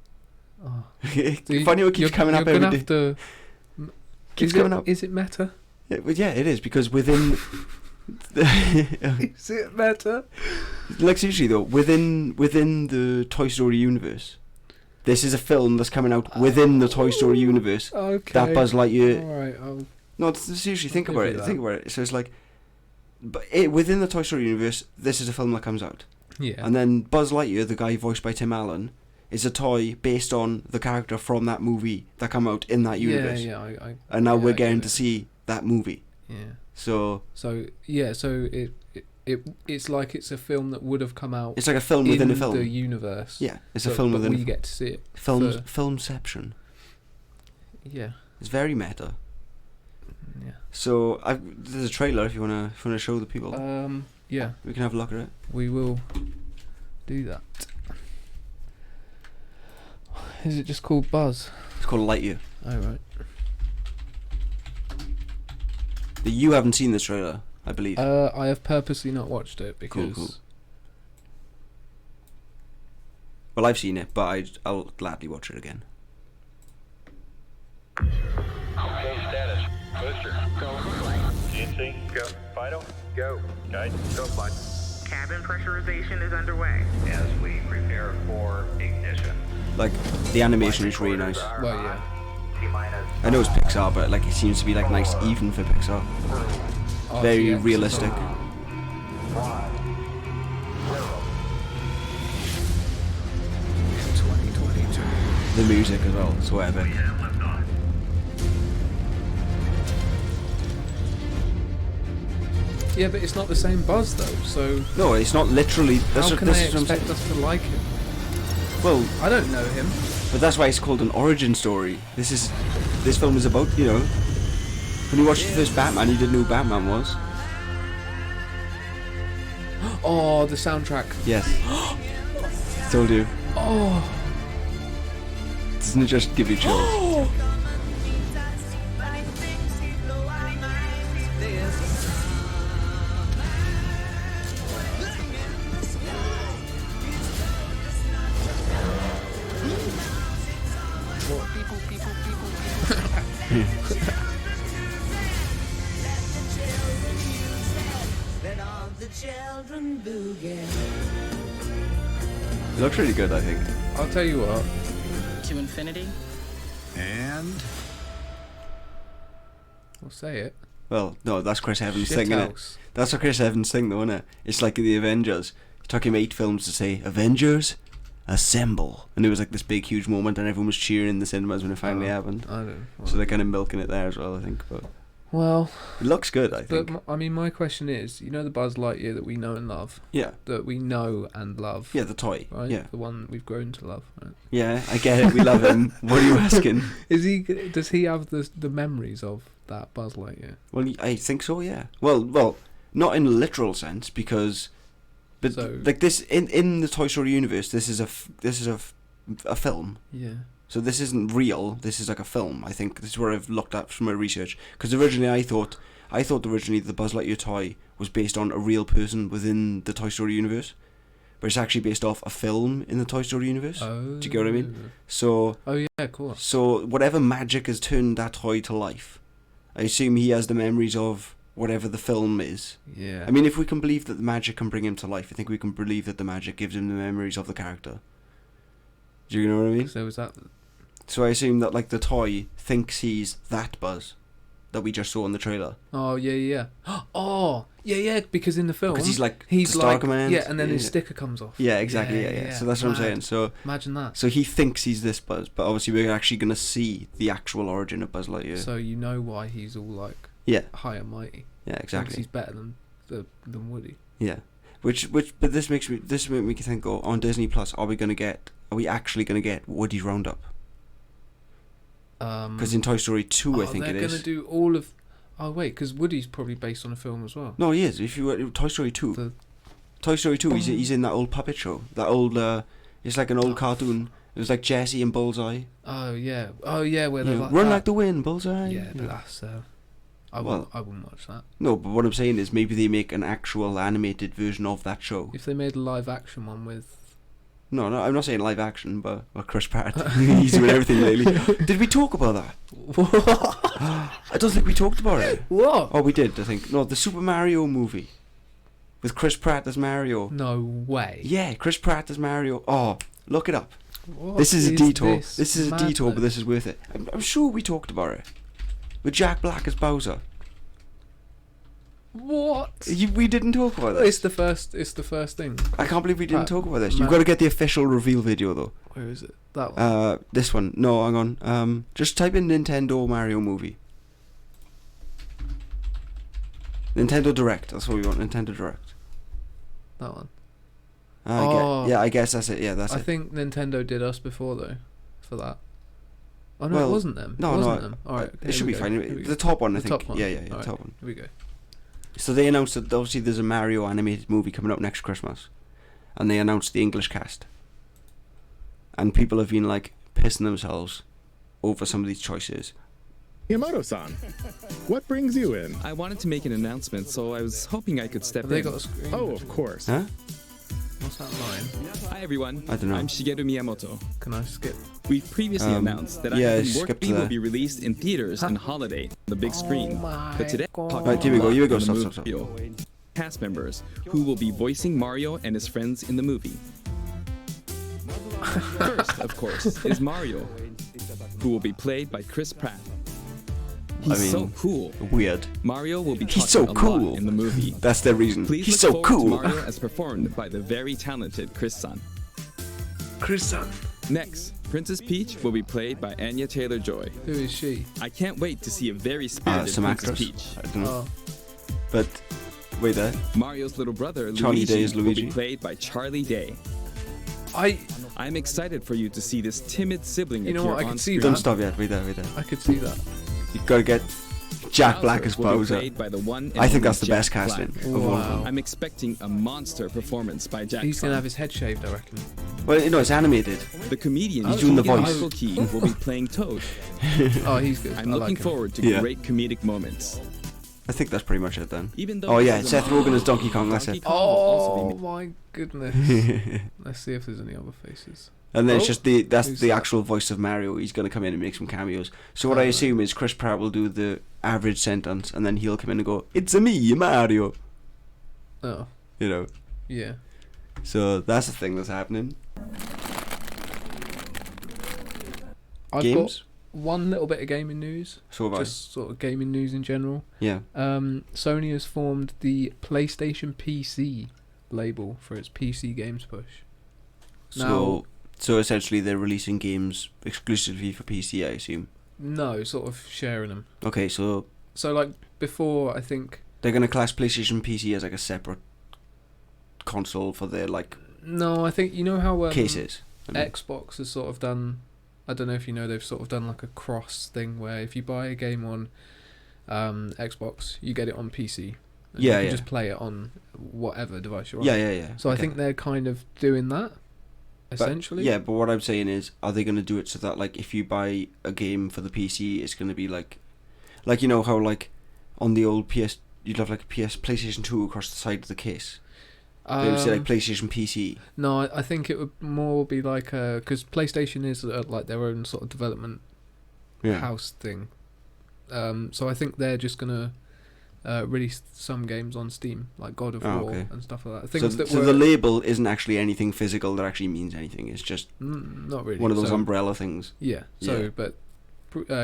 Oh.
Funny how it keeps coming up every day. Keeps coming up.
Is it meta?
Yeah, it is, because within
Is it meta?
like seriously though, within the Toy Story universe, this is a film that's coming out within the Toy Story universe.
Okay.
That Buzz Lightyear.
Alright,
No, seriously, think
I'll
about
give
it.
you
Think about it. So it's like, but within the Toy Story universe, this is a film that comes out,
yeah.
and then Buzz Lightyear, the guy voiced by Tim Allen, is a toy based on the character from that movie that come out in that universe. And now we're getting to see that movie.
Yeah.
So
it's like it's a film that would have come out.
It's like a film within a film.
The universe.
Yeah, it's a film within.
We get to see it.
Filmception.
Yeah.
It's very meta.
Yeah.
So there's a trailer if you wanna show the people.
Yeah.
We can have a look at it.
We will do that. Is it just called Buzz?
It's called Lightyear.
Oh right.
But you haven't seen this trailer, I believe.
I have purposely not watched it because.
Cool. Well, I've seen it, but I'll gladly watch it again.
Okay, status. Booster, go. GNC, go. Vital, go. Guidance, go, bud.
Cabin pressurization is underway
as we prepare for ignition.
Like, the animation is really nice.
Well, yeah.
I know it's Pixar, but like it seems to be like nice even for Pixar. Very realistic. The music as well, so epic.
Yeah, but it's not the same Buzz though, so...
No, it's not literally...
How can they expect us to like him?
Well...
I don't know him.
But that's why it's called an origin story. This film is about, you know... When you watched the first Batman, you didn't know who Batman was.
Oh, the soundtrack.
Yes. Told you.
Oh.
Doesn't it just give you chills?
Oh.
It looks really good, I think.
I'll tell you what.
to infinity
and
We'll say it.
Well, no, that's Chris Evans' thing,
Shithouse.
innit? That's a Chris Evans thing, though, innit? It's like the Avengers. It took him 8 films to say, Avengers, assemble. And it was like this big, huge moment, and everyone was cheering in the cinemas when it finally happened.
I don't know.
So they're kind of milking it there as well, I think. But
well,
it looks good, I think.
But, I mean, my question is, you know the Buzz Lightyear that we know and love?
Yeah.
That we know and love.
Yeah, the toy.
Right?
Yeah.
The one we've grown to love, right?
Yeah, I get it. We love him. What are you asking?
Does he have the memories of that Buzz Lightyear?
Well, I think so, yeah. Well, not in a literal sense, because... But,
so,
like, this... In the Toy Story universe, this is a film.
Yeah.
So this isn't real. This is like a film. I think this is where I've looked at from my research. Because originally I thought originally the Buzz Lightyear toy was based on a real person within the Toy Story universe, but it's actually based off a film in the Toy Story universe.
Oh.
Do you get what I mean? So.
Oh yeah, of course.
So whatever magic has turned that toy to life, I assume he has the memories of whatever the film is.
Yeah.
I mean, if we can believe that the magic can bring him to life, I think we can believe that the magic gives him the memories of the character. Do you know what I mean?
So was that...
So I assume that, like, the toy thinks he's that Buzz that we just saw in the trailer.
Oh, yeah. Oh, yeah, because in the film...
Because he's like
Command. Yeah, and then his sticker comes off.
Yeah, exactly, yeah. So that's what I'm saying. So
imagine that.
So he thinks he's this Buzz, but obviously we're actually going to see the actual origin of Buzz Lightyear.
So you know why he's all, like, high and mighty.
Yeah, exactly.
Because he's better than Woody.
Yeah. But this makes me think, on Disney Plus, are we actually going to get Woody's Roundup? Because in Toy Story 2, I think it is.
They're going to do all of... Oh, wait, because Woody's probably based on a film as well.
No, he is. If you Toy Story 2. Toy Story 2, he's in that old puppet show. That old... it's like an old cartoon. It was like Jessie and Bullseye.
Oh, yeah. Where they're like...
Run like the wind, Bullseye.
Yeah, but that's... I wouldn't watch that.
No, but what I'm saying is maybe they make an actual animated version of that show.
If they made a live-action one with...
No, I'm not saying live action, but Chris Pratt. He's doing everything lately. Did we talk about that? I don't think we talked about it.
What?
Oh, we did, I think. No, the Super Mario movie. With Chris Pratt as Mario.
No way.
Yeah, Chris Pratt as Mario. Oh, look it up.
What
this is a detour. This is
madness?
a detour, but this is worth it. I'm sure we talked about it. With Jack Black as Bowser.
What?
We didn't talk about this.
It's the first thing.
I can't believe we didn't talk about this. You've got to get the official reveal video though.
Where is it? That one.
This one. No, hang on. Just type in Nintendo Mario movie. Nintendo Direct. That's what we want. Nintendo Direct.
That one.
I guess that's it. Yeah, that's it.
I think Nintendo did us before though, for that. Oh no,
Well,
it wasn't them.
no,
it wasn't
no,
them. All right,
it should be fine. The top one, I think.
Top one.
Yeah,
All right,
top one.
Here we go.
So they announced that obviously there's a Mario animated movie coming up next Christmas, and they announced the English cast. And people have been like pissing themselves over some of these choices.
Miyamoto-san, what brings you in?
I wanted to make an announcement, so I was hoping I could step in.
They got a screen.
Oh, of course.
Huh?
What's that line?
Hi everyone.
I don't know.
I'm Shigeru Miyamoto.
Can I skip?
We previously announced that
yeah,
Work will be released in theaters on holiday, the big screen. But today,
Right, here we go. Here we go. Stop.
Cast members who will be voicing Mario and his friends in the movie. First, of course, is Mario, who will be played by Chris Pratt. He's so cool.
Weird.
Mario will be
He's so
talking a
cool
lot in the movie.
That's their reason.
Please
He's
look
so
forward
cool.
to Mario as performed by the very talented Chris-san.
Chris-san.
Next, Princess Peach will be played by Anya Taylor-Joy.
Who is she?
I can't wait to see a very spirited
Some
Princess
actress.
Peach.
I don't know. But wait there.
Mario's little brother
Charlie
Luigi
Day is
will
Luigi.
be played by Charlie Day. I'm excited for you to see this timid sibling
You know
appear
what, I
on
could see
screen.
Don't stop yet. Wait there.
I could see that.
You've got to get Jack Black as
will be
Bowser.
played by the one and
I think
only
that's the
Jack
best casting
Black.
of all of them.
I'm expecting a monster performance by Jack.
He's gonna have his head shaved, I reckon.
Well, you know, it's animated.
The comedian
He's doing the voice.
Michael Keaton will be playing Toad.
Oh, he's good.
I'm
I
looking
like him.
forward to
Yeah.
great comedic moments.
I think that's pretty much it then.
Even though
Oh yeah,
this is a
Seth Rogen as Donkey Kong. That's
Donkey
it.
Kong will also
Oh
be
my goodness. Let's see if there's any other faces.
And then it's
Oh,
just that's
who's
the
that?
actual voice of Mario. He's gonna come in and make some cameos. So what I
right.
assume is Chris Pratt will do the average sentence, and then he'll come in and go, "It's a me, Mario."
Oh,
You know.
yeah.
So that's the thing that's happening.
I've
Games?
got one little bit of gaming news.
So have I.
Just sort of gaming news in general.
Yeah.
Sony has formed the PlayStation PC label for its PC games push.
So essentially they're releasing games exclusively for PC, I assume.
No, sort of sharing them.
Okay, so
like before, I think.
they're gonna class PlayStation PC as like a separate console for their like
No, I think you know how
cases. I mean.
Xbox has sort of done. I don't know if you know, they've sort of done like a cross thing where if you buy a game on Xbox, you get it on PC. And you can just play it on whatever device you're on.
Yeah.
So I think they're kind of doing that, essentially.
But what I'm saying is, are they going to do it so that like if you buy a game for the PC, it's going to be like you know how like on the old PS you'd have like a PlayStation 2 across the side of the case. They would say like PlayStation PC.
No, I think it would more be like because PlayStation is like their own sort of development house thing. So I think they're just gonna release some games on Steam, like God of War and stuff like that. Things
So the label isn't actually anything physical that actually means anything. It's just
not really
one of those umbrella things.
Yeah. So, but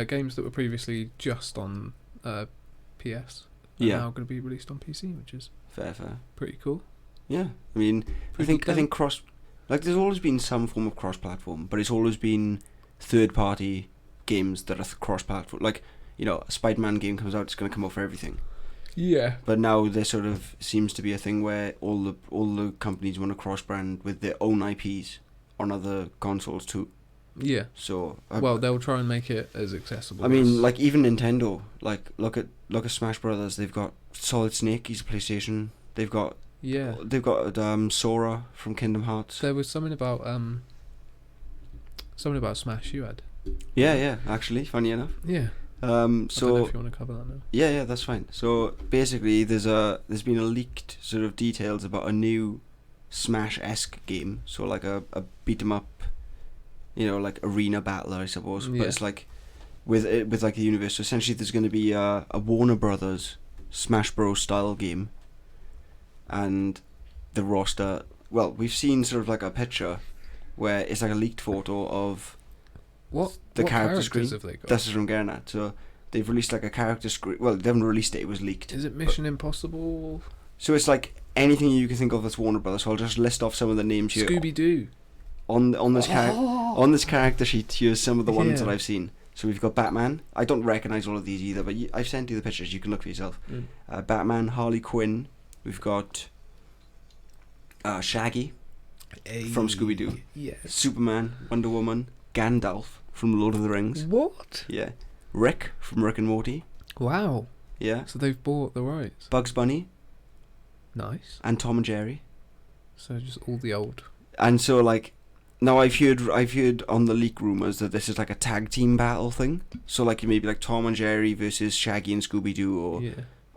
games that were previously just on PS are now going to be released on PC, which is
fair.
Pretty cool.
Yeah, I mean, I think cross, like there's always been some form of cross-platform, but it's always been third-party games that are cross-platform. Like, you know, a Spider-Man game comes out, it's going to come out for everything.
Yeah.
But now there sort of seems to be a thing where all the companies want to cross-brand with their own IPs on other consoles too.
Yeah.
So
well, they'll try and make it as accessible.
I mean, like even Nintendo, like look at Smash Brothers. They've got Solid Snake. He's a PlayStation. They've got Sora from Kingdom Hearts.
There was something about Smash you had.
Yeah. Actually, funny enough.
Yeah.
So
I don't know if you want to cover that now.
Yeah, that's fine. So basically, there's been a leaked sort of details about a new Smash-esque game. So like a beat 'em up, you know, like arena battler, I suppose.
Yeah.
But it's like with like the universe. So essentially, there's going to be a Warner Brothers Smash Bros style game. And the roster, well, we've seen sort of like a picture where it's like a leaked photo of
what
character
characters
screen.
have they got?
That's what I'm getting at. So they've released like a character screen. Well, they haven't released it. It was leaked.
Is it Mission Impossible?
So it's like anything you can think of that's Warner Brothers. So I'll just list off some of the names here.
Scooby-Doo.
On this character sheet, here's some of the ones that I've seen. So we've got Batman. I don't recognise all of these either, but I've sent you the pictures. You can look for yourself. Batman, Harley Quinn. We've got Shaggy from Scooby-Doo.
Yes.
Superman, Wonder Woman, Gandalf from Lord of the Rings.
What?
Yeah. Rick from Rick and Morty.
Wow.
Yeah.
So they've bought the rights.
Bugs Bunny.
Nice.
And Tom and Jerry.
So just all the old.
And so like, now I've heard on the leak rumours that this is like a tag team battle thing. So like maybe like Tom and Jerry versus Shaggy and Scooby-Doo, or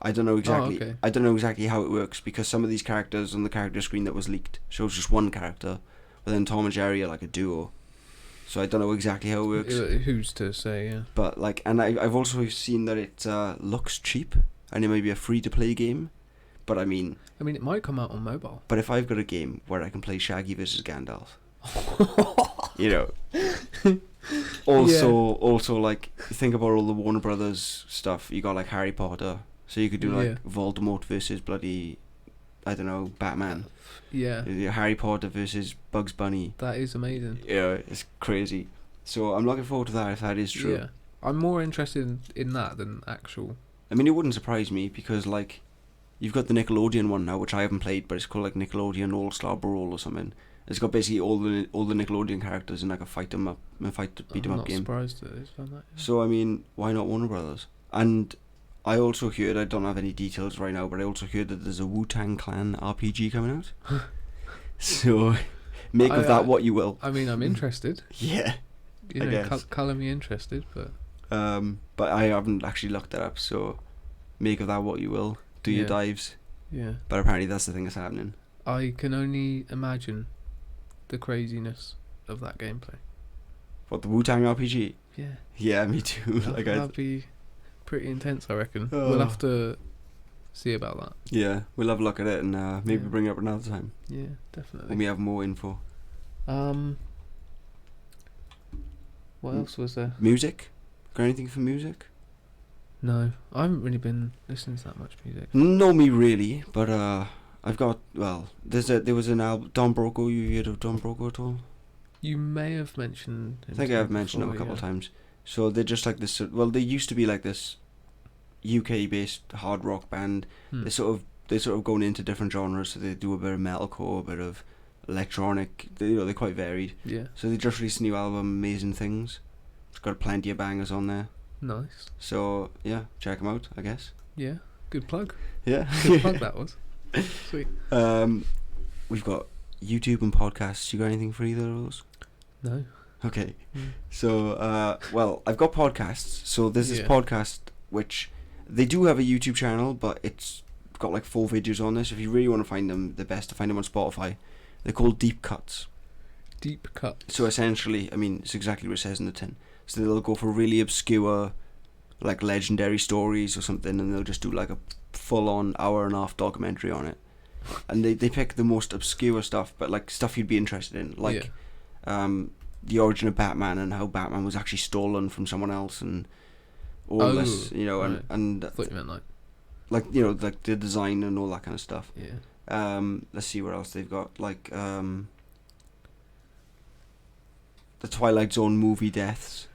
I don't know exactly.
Okay.
I don't know exactly how it works, because some of these characters on the character screen that was leaked shows just one character, but then Tom and Jerry are like a duo. So I don't know exactly how it works.
Who's to say? Yeah.
But like, and I've also seen that it looks cheap, and it may be a free-to-play game. But I mean,
it might come out on mobile.
But if I've got a game where I can play Shaggy versus Gandalf, you know. Also, like, think about all the Warner Brothers stuff. You got like Harry Potter, so you could do like Voldemort versus bloody, I don't know, Batman.
Yeah.
Harry Potter versus Bugs Bunny.
That is amazing.
Yeah, it's crazy. So I'm looking forward to that if that is true.
Yeah, I'm more interested in that than actual.
I mean, it wouldn't surprise me, because like, you've got the Nickelodeon one now, which I haven't played, but it's called like Nickelodeon All Star Brawl or something. It's got basically all the Nickelodeon characters in like a beat 'em up game.
I'm not surprised that it's done that. Yeah.
So I mean, why not Warner Brothers? And I also heard, I don't have any details right now, but I also heard that there's a Wu-Tang Clan RPG coming out. So make of that what you will.
I mean, I'm interested.
Yeah.
You know, colour me interested, but
I haven't actually looked that up. So make of that what you will. Do your dives.
Yeah.
But apparently that's the thing that's happening.
I can only imagine the craziness of that gameplay.
What, the Wu-Tang RPG?
Yeah.
Yeah, me too.
That'd be pretty intense, I reckon. We'll have to see about that.
Yeah, we'll have a look at it and maybe bring it up another time.
Yeah, definitely.
When we have more info.
What else was there?
Music? Got anything for music?
No, I haven't really been listening to that much music.
No, me really, but I've got, well, there was an album, Don Broco. You heard of Don Broco at all?
You may have mentioned him.
I think I've mentioned him a couple of times. So they're just like this, well, they used to be like this UK based hard rock band. They're sort of going into different genres, so they do a bit of metalcore, a bit of electronic. They're quite varied.
Yeah.
So they just released a new album, Amazing Things. It's got plenty of bangers on there.
Nice.
So yeah, check them out, I guess.
Yeah, good plug.
Yeah.
Good plug that was. Sweet.
We've got YouTube and podcasts. You got anything for either of those?
No.
Okay. So well, I've got podcasts. So there's this podcast which they do have a YouTube channel, but it's got like 4 videos on this. If you really want to find them, the best to find them on Spotify. They're called Deep Cuts.
Deep Cuts.
So essentially, I mean, it's exactly what it says in the tin. So they'll go for really obscure, like legendary stories or something, and they'll just do like a full-on 1.5-hour documentary on it. And they pick the most obscure stuff, but like stuff you'd be interested in, like the origin of Batman and how Batman was actually stolen from someone else, and all this, you know, and
I thought you meant
like you know, like the design and all that kind of stuff.
Yeah.
Let's see what else they've got. Like the Twilight Zone movie deaths.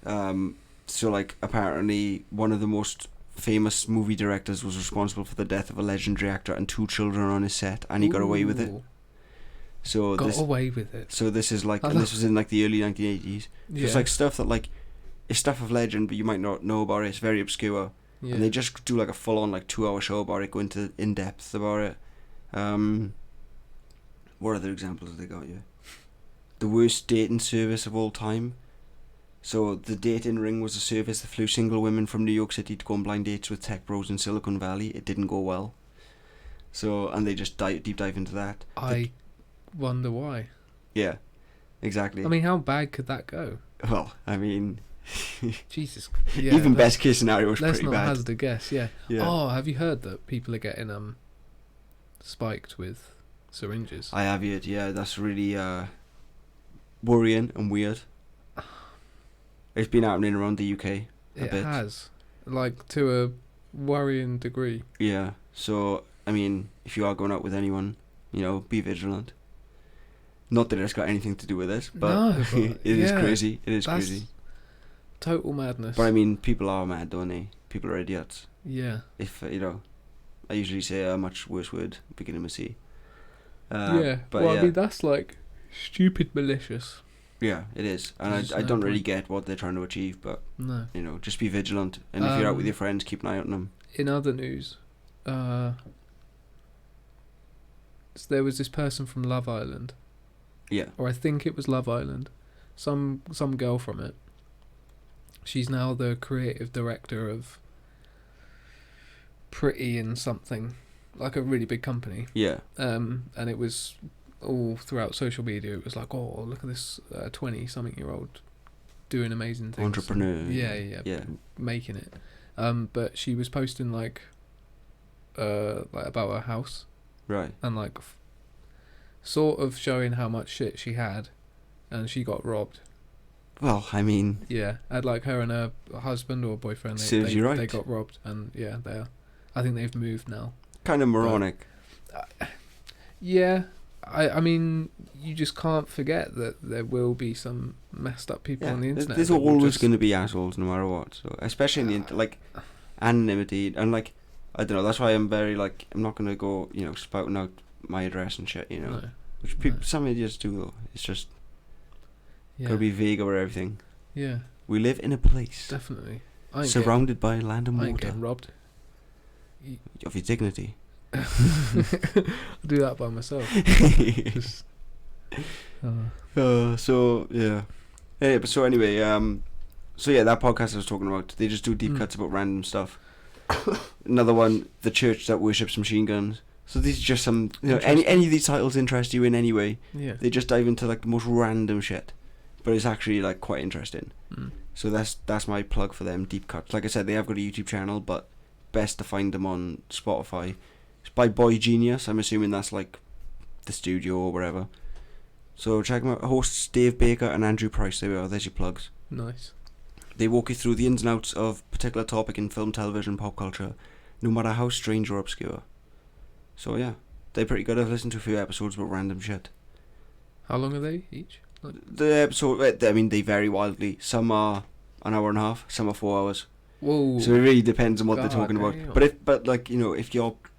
So like apparently one of the most famous movie directors was responsible for the death of a legendary actor and 2 children on his set, and he got away with it. So
got away with it.
So this is like, and this was in like the early 1980s. So it's like stuff that like is stuff of legend, but you might not know about it. It's very obscure, and they just do like a full-on like 2-hour show about it, go into in depth about it. What other examples have they got here? The worst dating service of all time. So the dating ring was a service that flew single women from New York City to go on blind dates with tech bros in Silicon Valley. It didn't go well. So, and they just deep dive into that.
I wonder why.
Yeah, exactly.
I mean, how bad could that go?
Well, I mean,
Jesus.
Yeah, even best case scenario was pretty bad.
Let's not hazard a guess. Yeah.
Yeah.
Oh, have you heard that people are getting spiked with syringes?
I have heard. Yeah, that's really worrying and weird. It's been happening around the UK. a bit.
It has, like, to a worrying degree.
Yeah. So I mean, if you are going out with anyone, you know, be vigilant. Not that it's got anything to do with this, but,
no, but
it is crazy. It is crazy.
Total madness.
But I mean, people are mad, don't they? People are idiots.
Yeah.
If you know, I usually say a much worse word, beginning with C.
Yeah.
But
well,
yeah.
I mean, that's like stupid malicious.
Yeah, it is, and I don't really get what they're trying to achieve, but
no,
you know, just be vigilant, and if you're out with your friends, keep an eye on them.
In other news, so there was this person from Love Island.
Yeah.
Or I think it was Love Island. Some girl from it. She's now the creative director of Pretty and something, like a really big company.
Yeah.
And it was all throughout social media. It was like, oh, look at this 20-something-year-old doing amazing things.
Entrepreneur.
Yeah. Making it. But she was posting like about her house.
Right.
And like sort of showing how much shit she had, and she got robbed.
Well, I mean,
yeah, and like her and her husband or boyfriend, they got robbed, and yeah, I think they've moved now.
Kind of moronic.
Yeah, I mean, you just can't forget that there will be some messed up people on the internet.
There's always going to be assholes, no matter what. So especially in the like anonymity, and like I don't know. That's why I'm very like I'm not going to go spouting out my address and shit,
No.
Which people, some idiots do though. It's just gotta be vague over everything.
Yeah.
We live in a place.
Definitely.
Surrounded by land and water.
I ain't getting robbed.
Of your dignity.
I'll do that by myself.
So yeah. So anyway, that podcast I was talking about, they just do deep cuts about random stuff. Another one, the church that worships machine guns. So these are just some, any of these titles interest you in any way.
Yeah.
They just dive into like the most random shit, but it's actually like quite interesting. So that's my plug for them, deep cuts. Like I said, they have got a YouTube channel, but best to find them on Spotify. It's by Boy Genius. I'm assuming that's like the studio or wherever. So check them out. Hosts Dave Baker and Andrew Price. There we are. There's your plugs.
Nice.
They walk you through the ins and outs of a particular topic in film, television, pop culture, no matter how strange or obscure. So yeah, they're pretty good. I've listened to a few episodes about random shit.
How long are they each?
The episode, I mean, they vary wildly. Some are an hour and a half, some are 4 hours.
Whoa!
So it really depends on what they're talking about.
Damn.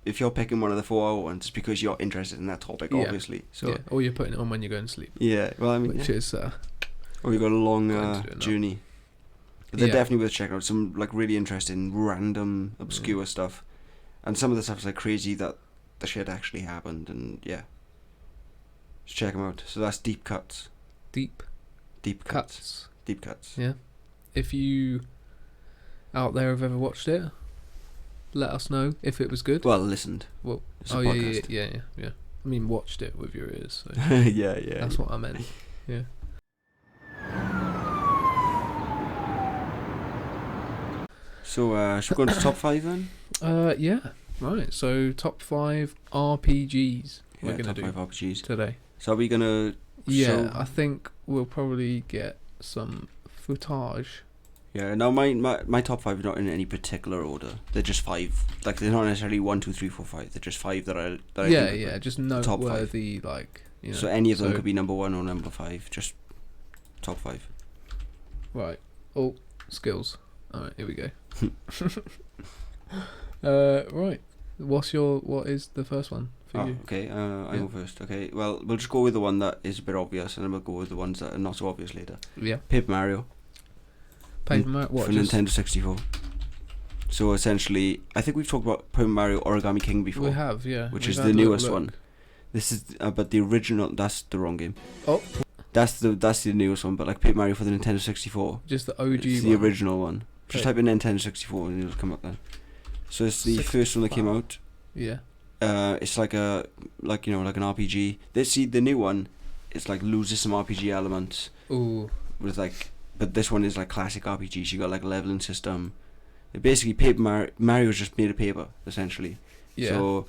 If you're picking one of the 4 hour ones, it's because you're interested in that topic, obviously. So
or you're putting it on when you're going to sleep.
Yeah, well, I mean,
which is
or you've got a long journey. But they're definitely worth checking out. Some like really interesting, random, obscure stuff, and some of the stuff is like crazy that the shit actually happened, and yeah. Just check them out. So that's Deep Cuts.
Deep
Cuts. Deep Cuts.
Yeah. If you out there have ever watched it, let us know if it was good.
Well, listened.
Well,
it's a podcast.
Yeah. I mean, watched it with your ears. So
yeah.
That's what I meant. Yeah.
So, should we go into top 5 then?
Yeah. Right. So, top 5 RPGs we're gonna do
top 5 RPGs
today.
So, are we gonna?
Yeah, I think we'll probably get some footage.
Yeah. Now, my top 5 are not in any particular order. They're just 5. Like they're not necessarily 1, 2, 3, 4, 5. They're just 5 that I think
just noteworthy, like
So any of them could be number 1 or number 5. Just top 5.
Right. Oh, skills. All right. Here we go. Right. What is the first one for you?
Okay. I go first. Okay. Well, we'll just go with the one that is a bit obvious, and then we'll go with the ones that are not so obvious later.
Yeah.
Paper Mario.
Paper Mario. What?
For Nintendo 64. So essentially, I think we've talked about Paper Mario Origami King before.
We have, yeah.
Which is the newest one. This is, but the original. That's the wrong game.
Oh.
That's the newest one, but like Paper Mario for the Nintendo 64.
Just the OG.
It's the original one. Just type in Nintendo 64 and it'll come up then. So it's the first one that came out.
Yeah.
It's like an RPG. The new one, it's like loses some RPG elements.
Ooh.
With like, but this one is like classic RPGs. You got like a leveling system. Basically, Paper Mario's just made of paper essentially.
Yeah.
So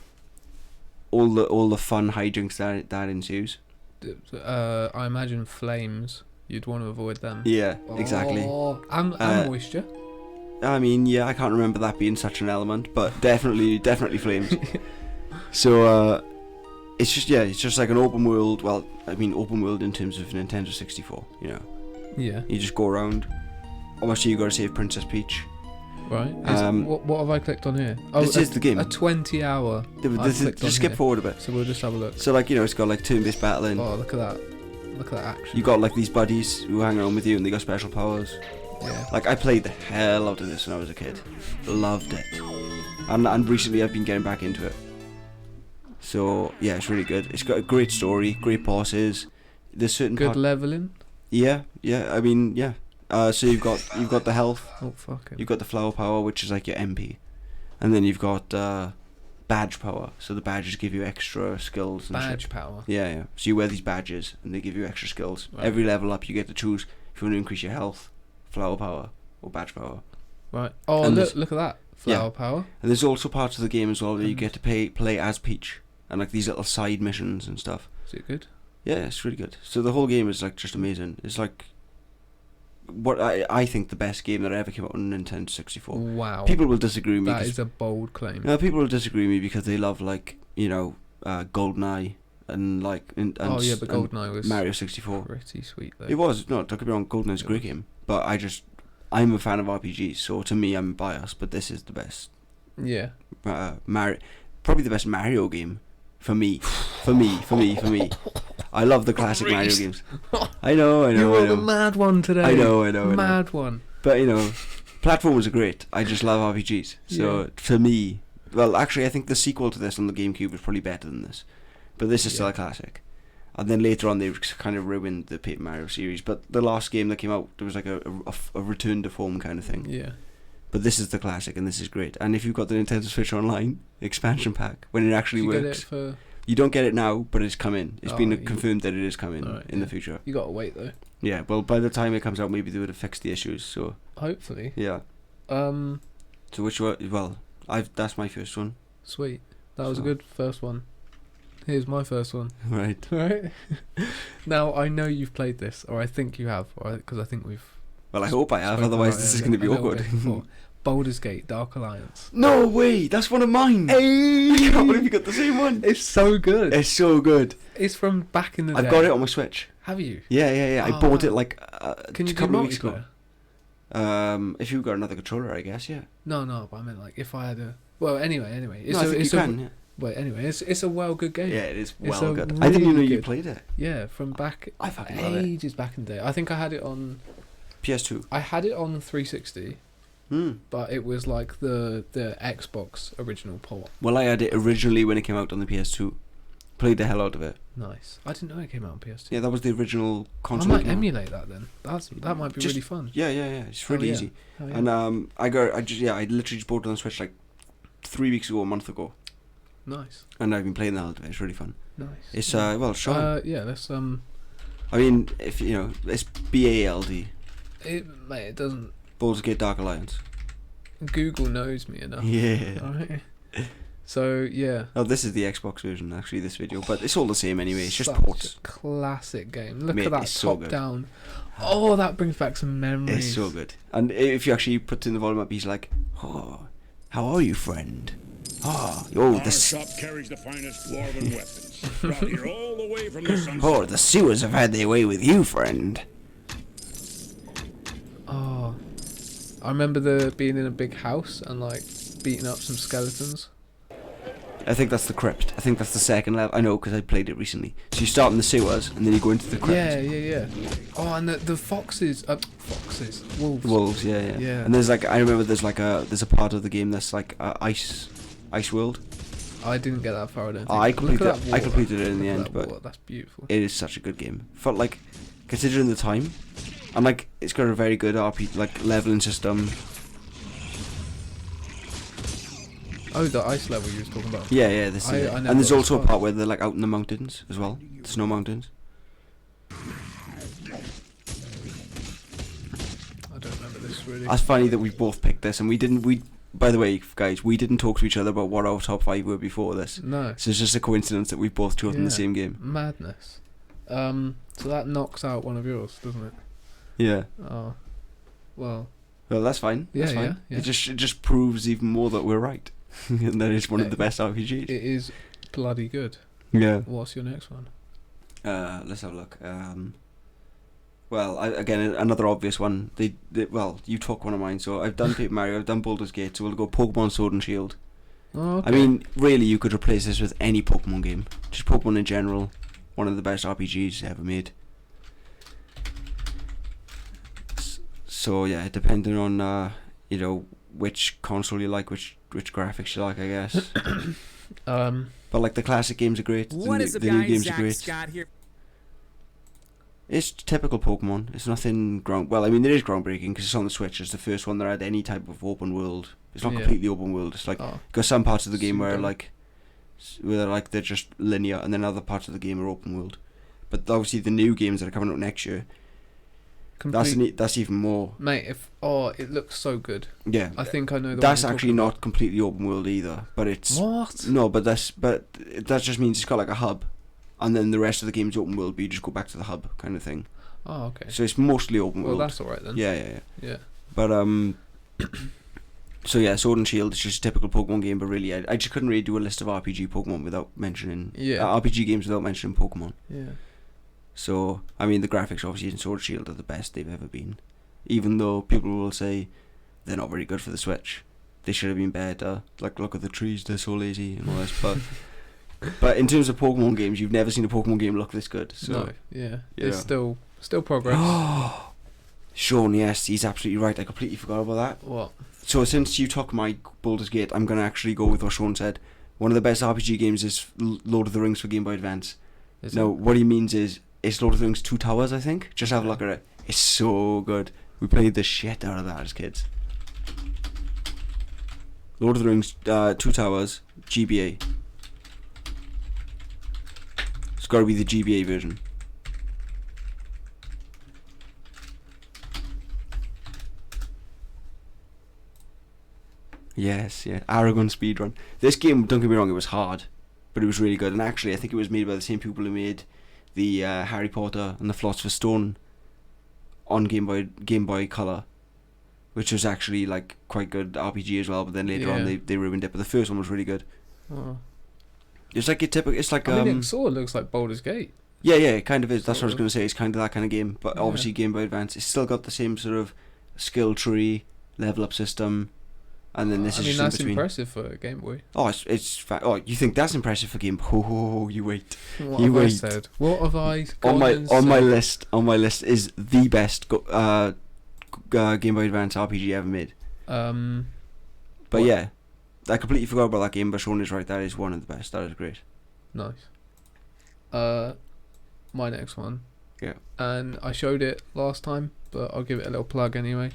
all the fun hijinks that ensues.
I imagine flames. You'd want to avoid them.
Yeah, exactly.
And moisture.
I mean, yeah, I can't remember that being such an element, but definitely flames. So, it's just like an open world. Well, I mean, open world in terms of Nintendo 64. You know.
Yeah.
You just go around. Obviously, you got to save Princess Peach.
Right. What have I clicked on here? Oh,
this is the game.
A 20-hour.
Just skip forward a bit.
So we'll just have a look.
So, like, you know, it's got like turn-based battling.
Oh, look at that. Look at that action.
You got like these buddies who hang around with you, and they got special powers.
Yeah.
Like, I played the hell out of this when I was a kid. Loved it. And recently I've been getting back into it. So yeah, it's really good. It's got a great story, great bosses. There's certain
good leveling.
Yeah. I mean, yeah. So you've got the health.
Oh fuck it.
You've got the flower power, which is like your MP, and then you've got badge power. So the badges give you extra skills. And
badge
shit.
Power.
Yeah. So you wear these badges, and they give you extra skills.
Right.
Every level up, you get to choose if you want to increase your health, flower power, or badge power.
Right. Oh,
and
look at that flower power.
And there's also parts of the game as well where you get to play as Peach, and like these little side missions and stuff.
Is it good?
Yeah, it's really good. So the whole game is like just amazing. It's like what I think the best game that ever came out on Nintendo 64.
Wow.
People will disagree with me.
That is a bold claim.
No, people will disagree with me because they love like, you know, GoldenEye and like but
GoldenEye was
Mario 64.
Pretty sweet though.
It was. No, don't get me wrong, GoldenEye's a great game, but I'm a fan of RPGs, so to me I'm biased, but this is the best.
Yeah.
Mario, probably the best Mario game for me. For me. I love the classic Mario games. I know.
You're the mad one today.
I know.
Mad one.
But you know, platformers are great. I just love RPGs. So for me, well, actually, I think the sequel to this on the GameCube was probably better than this. But this is still a classic. And then later on, they kind of ruined the Paper Mario series. But the last game that came out, there was like a return to form kind of thing.
Yeah.
But this is the classic, and this is great. And if you've got the Nintendo Switch Online expansion pack, when it actually works, you don't get it now, but it's coming. It's been confirmed that it is coming in the future.
You gotta wait though.
Yeah, well, by the time it comes out, maybe they would have fixed the issues. So
hopefully.
Yeah. So which one? Well, that's my first one.
Sweet. That was a good first one. Here's my first one.
Right.
Now I know you've played this, or I think you have, because I think we've.
Well, I hope I have. Otherwise, this is going to be awkward.
Baldur's Gate: Dark Alliance.
No way! That's one of mine.
Hey!
I can't believe you got the same one.
It's so good.
It's so good.
It's from back in the day.
I've got it on my Switch.
Have you?
Yeah. I bought it like
Can you
a couple of weeks
multiplayer?
ago. If you've got another controller, I guess. Yeah.
No. But I mean, like, if I had a. Well, anyway. Wait, anyway, it's a good game.
Yeah, it is good.
Really
I didn't even know you played it.
Yeah, from back.
I fucking love it.
Ages back in the day. I think I had it on.
PS2.
I had it on 360. But it was like the Xbox original port.
Well, I had it originally when it came out on the PS2. Played the hell out of it.
Nice. I didn't know it came out on PS2.
Yeah, that was the original console.
I might emulate that then. That might be really fun.
Yeah. It's really easy.
Yeah.
And I literally just bought it on Switch like 3 weeks ago, a month ago.
Nice.
And I've been playing the hell out of it. It's really fun.
Nice.
It's Sean.
Yeah, let's
I mean, if you know, it's BALD.
It doesn't.
Baldur's Gate: Dark Alliance.
Google knows me enough.
Yeah.
Right. So yeah.
Oh, this is the Xbox version, actually. This video, but it's all the same anyway. It's just
Such
ports.
A classic game. Look
Mate,
at that top down. Oh, that brings back some memories.
It's so good. And if you actually put in the volume up, he's like, "Oh, how are you, friend?
Our shop carries the finest dwarven weapons, brought here all the way from the sunset.
Oh, the sewers have had their way with you, friend."
Oh, I remember being in a big house and like beating up some skeletons.
I think that's the crypt. I think that's the second level. I know because I played it recently. So you start in the sewers and then you go into the crypt.
Yeah. Oh, and the foxes. Wolves.
Wolves, yeah. And there's like, I remember there's a part of the game that's like ice world.
I didn't get that far. I don't think.
I completed it in the end, but
that's beautiful.
It is such a good game. Felt like, considering the time, and like it's got a very good RP like leveling system.
Oh, the ice level you were talking about.
Yeah, this is it. And there's also a part where they're like out in the mountains as well, the snow mountains.
I don't remember this really.
That's funny that we both picked this, and we didn't. By the way, guys, we didn't talk to each other about what our top 5 were before this.
No.
So it's just a coincidence that we've both chosen the same game.
Madness. So that knocks out one of yours, doesn't it?
Yeah.
Oh. Well.
Well, that's fine. That's fine.
Yeah.
It just proves even more that we're right, and that it's one of the best RPGs.
It is bloody good.
Yeah.
What's your next one?
Let's have a look. Well, again, another obvious one. Well, you took one of mine, so I've done Paper Mario, I've done Baldur's Gate, so we'll go Pokemon Sword and Shield.
Oh, okay.
I mean, really, you could replace this with any Pokemon game. Just Pokemon in general, one of the best RPGs ever made. So yeah, depending on which console you like, which graphics you like, I guess. But like the classic games are great. The new games are great.
Here?
It's typical Pokemon. It's nothing well, I mean, it is groundbreaking because it's on the Switch. It's the first one that had any type of open world. It's not completely open world. It's like got some parts of the game where they're just linear, and then other parts of the game are open world. But obviously, the new games that are coming out next year. That's even more,
mate. It looks so good.
Yeah,
I think I know.
That's actually not completely open world either, but it's
what?
No, but that just means it's got like a hub, and then the rest of the game's open world. But you just go back to the hub, kind of thing.
Oh, okay.
So it's mostly open world.
Well, that's all right then.
Yeah. But so yeah, Sword and Shield is just a typical Pokemon game, but really, I just couldn't really do a list of RPG Pokemon without mentioning RPG games without mentioning Pokemon.
Yeah.
So, I mean, the graphics obviously in Sword and Shield are the best they've ever been. Even though people will say they're not very good for the Switch. They should have been better. Like, look at the trees, they're so lazy and all this. But in terms of Pokemon games, you've never seen a Pokemon game look this good. So,
no, yeah. It's still progress.
Sean, yes, he's absolutely right. I completely forgot about that.
What?
So, since you took my Baldur's Gate, I'm going to actually go with what Sean said. One of the best RPG games is Lord of the Rings for Game Boy Advance. What he means is, it's Lord of the Rings 2 Towers, I think. Just have a look at it. It's so good. We played the shit out of that as kids. Lord of the Rings 2 Towers, GBA. It's got to be the GBA version. Yes, yeah. Aragon speedrun. This game, don't get me wrong, it was hard, but it was really good. And actually, I think it was made by the same people who made the Harry Potter and the Philosopher's Stone on Game Boy Color, which was actually like quite good RPG as well. But then later on, they ruined it. But the first one was really good.
Oh.
It's like a typical. It's like
I mean, it sort of looks like Baldur's Gate.
Yeah, it kind of is. That's what I was going to say. It's kind of that kind of game. But obviously, Game Boy Advance, it's still got the same sort of skill tree, level up system. And then this is just
that's
in between.
Impressive for a Game Boy.
Oh, you think that's impressive for Game Boy? Oh, you wait.
What have I said? What have I
on my list? On my list is the best Game Boy Advance RPG ever made. But yeah, I completely forgot about that game. But Sean is right. That is one of the best. That is great.
Nice. My next one.
Yeah.
And I showed it last time, but I'll give it a little plug anyway.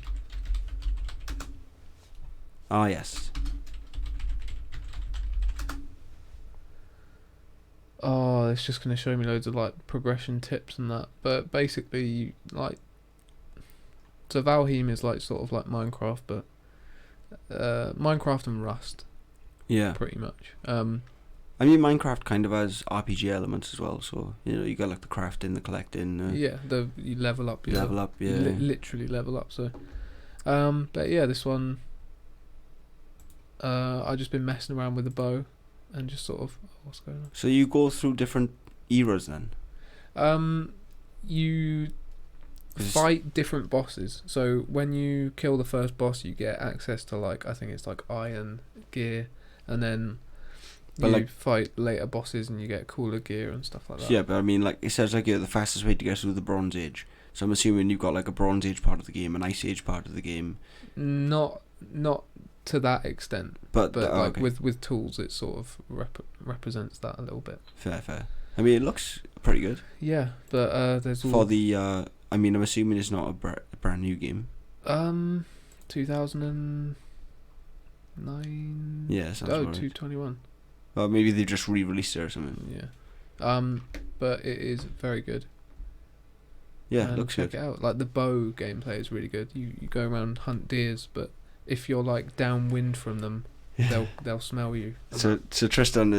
Ah, yes.
Oh, it's just going to show me loads of like progression tips and that. But basically, like, so Valheim is like sort of like Minecraft, but Minecraft and Rust.
Yeah.
Pretty much.
I mean, Minecraft kind of has RPG elements as well. So you got like the crafting, the collecting.
You level up.
Level up, yeah.
Literally level up. So, but yeah, this one. I've just been messing around with the bow and just sort of what's going on.
So you go through different eras then?
You fight different bosses. So when you kill the first boss, you get access to like, I think it's like iron gear, and then you fight later bosses and you get cooler gear and stuff like that.
Yeah, but I mean, like it says like the fastest way to get through the Bronze Age. So I'm assuming you've got like a Bronze Age part of the game, an Ice Age part of the game.
Not to that extent, but like with tools, it sort of represents that a little bit.
Fair. I mean, it looks pretty good.
Yeah, but there's
for the. I mean, I'm assuming it's not a brand new game.
2009.
Yeah, sounds right.
2021.
Well, maybe they just re-released it or something.
Yeah. But it is very good.
Yeah, it looks
check
good.
It out. Like the bow gameplay is really good. You go around hunt deers, but if you're like downwind from them, they'll smell you.
So Tristan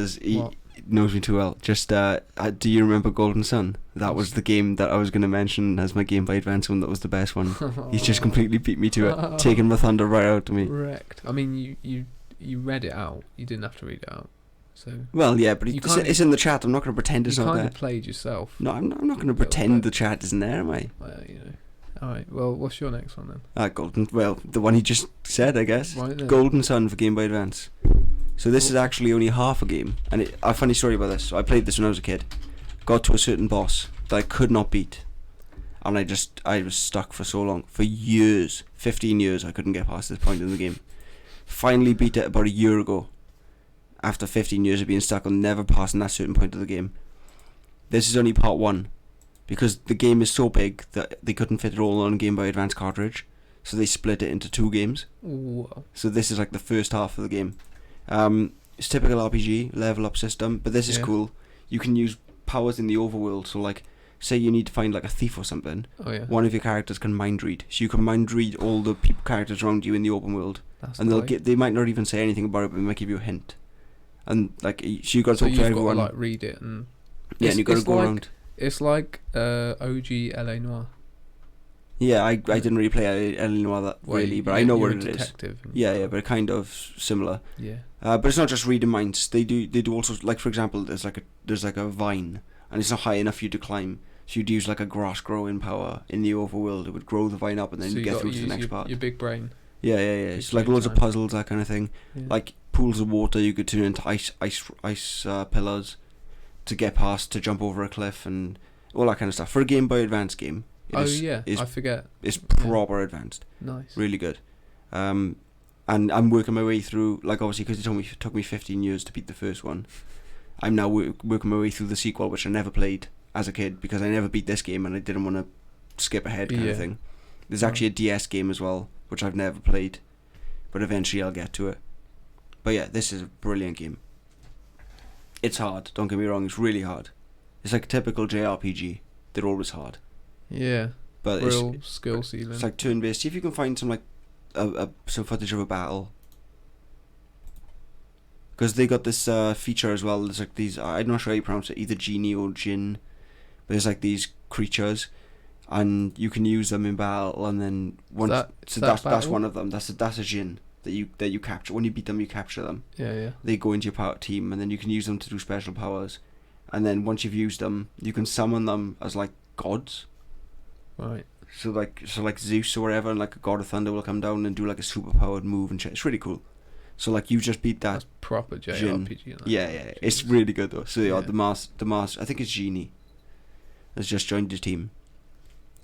knows me too well. Just do you remember Golden Sun? That was the game that I was going to mention as my Game Boy Advance one. That was the best one. He's just completely beat me to it, taking the thunder right out of me.
Wrecked. I mean, you read it out. You didn't have to read it out. So.
Well, yeah, but it's in the chat. I'm not going to pretend it's not there.
You kind of played yourself.
No, I'm not going to pretend the chat isn't there, am I?
Well, All right. Well, what's your next one then?
Golden. Well, the one he just said, I guess.
Right then.
Golden Sun for Game Boy Advance. So this is actually only half a game, and a funny story about this. So I played this when I was a kid. Got to a certain boss that I could not beat, and I was stuck for so long, for years, 15 years. I couldn't get past this point in the game. Finally beat it about a year ago. After 15 years of being stuck on never passing that certain point of the game. This is only part 1. Because the game is so big that they couldn't fit it all on a Game Boy Advance cartridge. So they split it into 2 games.
Whoa.
So this is like the first half of the game. It's typical RPG, level up system. But this is cool. You can use powers in the overworld. So like, say you need to find like a thief or something.
Oh yeah.
One of your characters can mind read. So you can mind read all the characters around you in the open world. And they might not even say anything about it, but they might give you a hint. And like, so you got to talk to everyone.
Got to, like, read it and
you got to go around.
It's like OG LA Noire.
Yeah, I didn't really play LA Noire that really, but I know what it is. Yeah, but kind of similar.
Yeah.
But it's not just reading minds. They do also, like, for example, there's like a vine, and it's not high enough for you to climb. So you'd use like a grass growing power in the overworld. It would grow the vine up, and then you get through to the next part.
Your big brain.
Yeah. It's like loads of puzzles, that kind of thing. Yeah. Like pools of water, you could turn into ice pillars to get past, to jump over a cliff, and all that kind of stuff. For a Game Boy Advance game,
I forget.
It's proper advanced.
Nice.
Really good. And I'm working my way through, like, obviously, because it took me 15 years to beat the first one. I'm now working my way through the sequel, which I never played as a kid because I never beat this game and I didn't want to skip ahead kind of thing. There's actually a DS game as well, which I've never played, but eventually I'll get to it. But yeah, this is a brilliant game. It's hard, don't get me wrong, it's really hard. It's like a typical JRPG. They're always hard.
Yeah.
But
real skill ceiling.
It's like turn-based. See if you can find some, like, some footage of a battle. Because they got this feature as well. There's like these, I'm not sure how you pronounce it, either genie or jinn. But there's like these creatures, and you can use them in battle, and then once that's one of them. That's a jinn that you capture. When you beat them, you capture them.
Yeah.
They go into your team, and then you can use them to do special powers. And then once you've used them, you can summon them as like gods.
Right.
So like Zeus or whatever, and like a god of thunder will come down and do like a super powered move and shit. It's really cool. So like you just beat that.
That's proper JRPG.
Yeah. It's really good though. So the master, I think it's Genie, has just joined the team.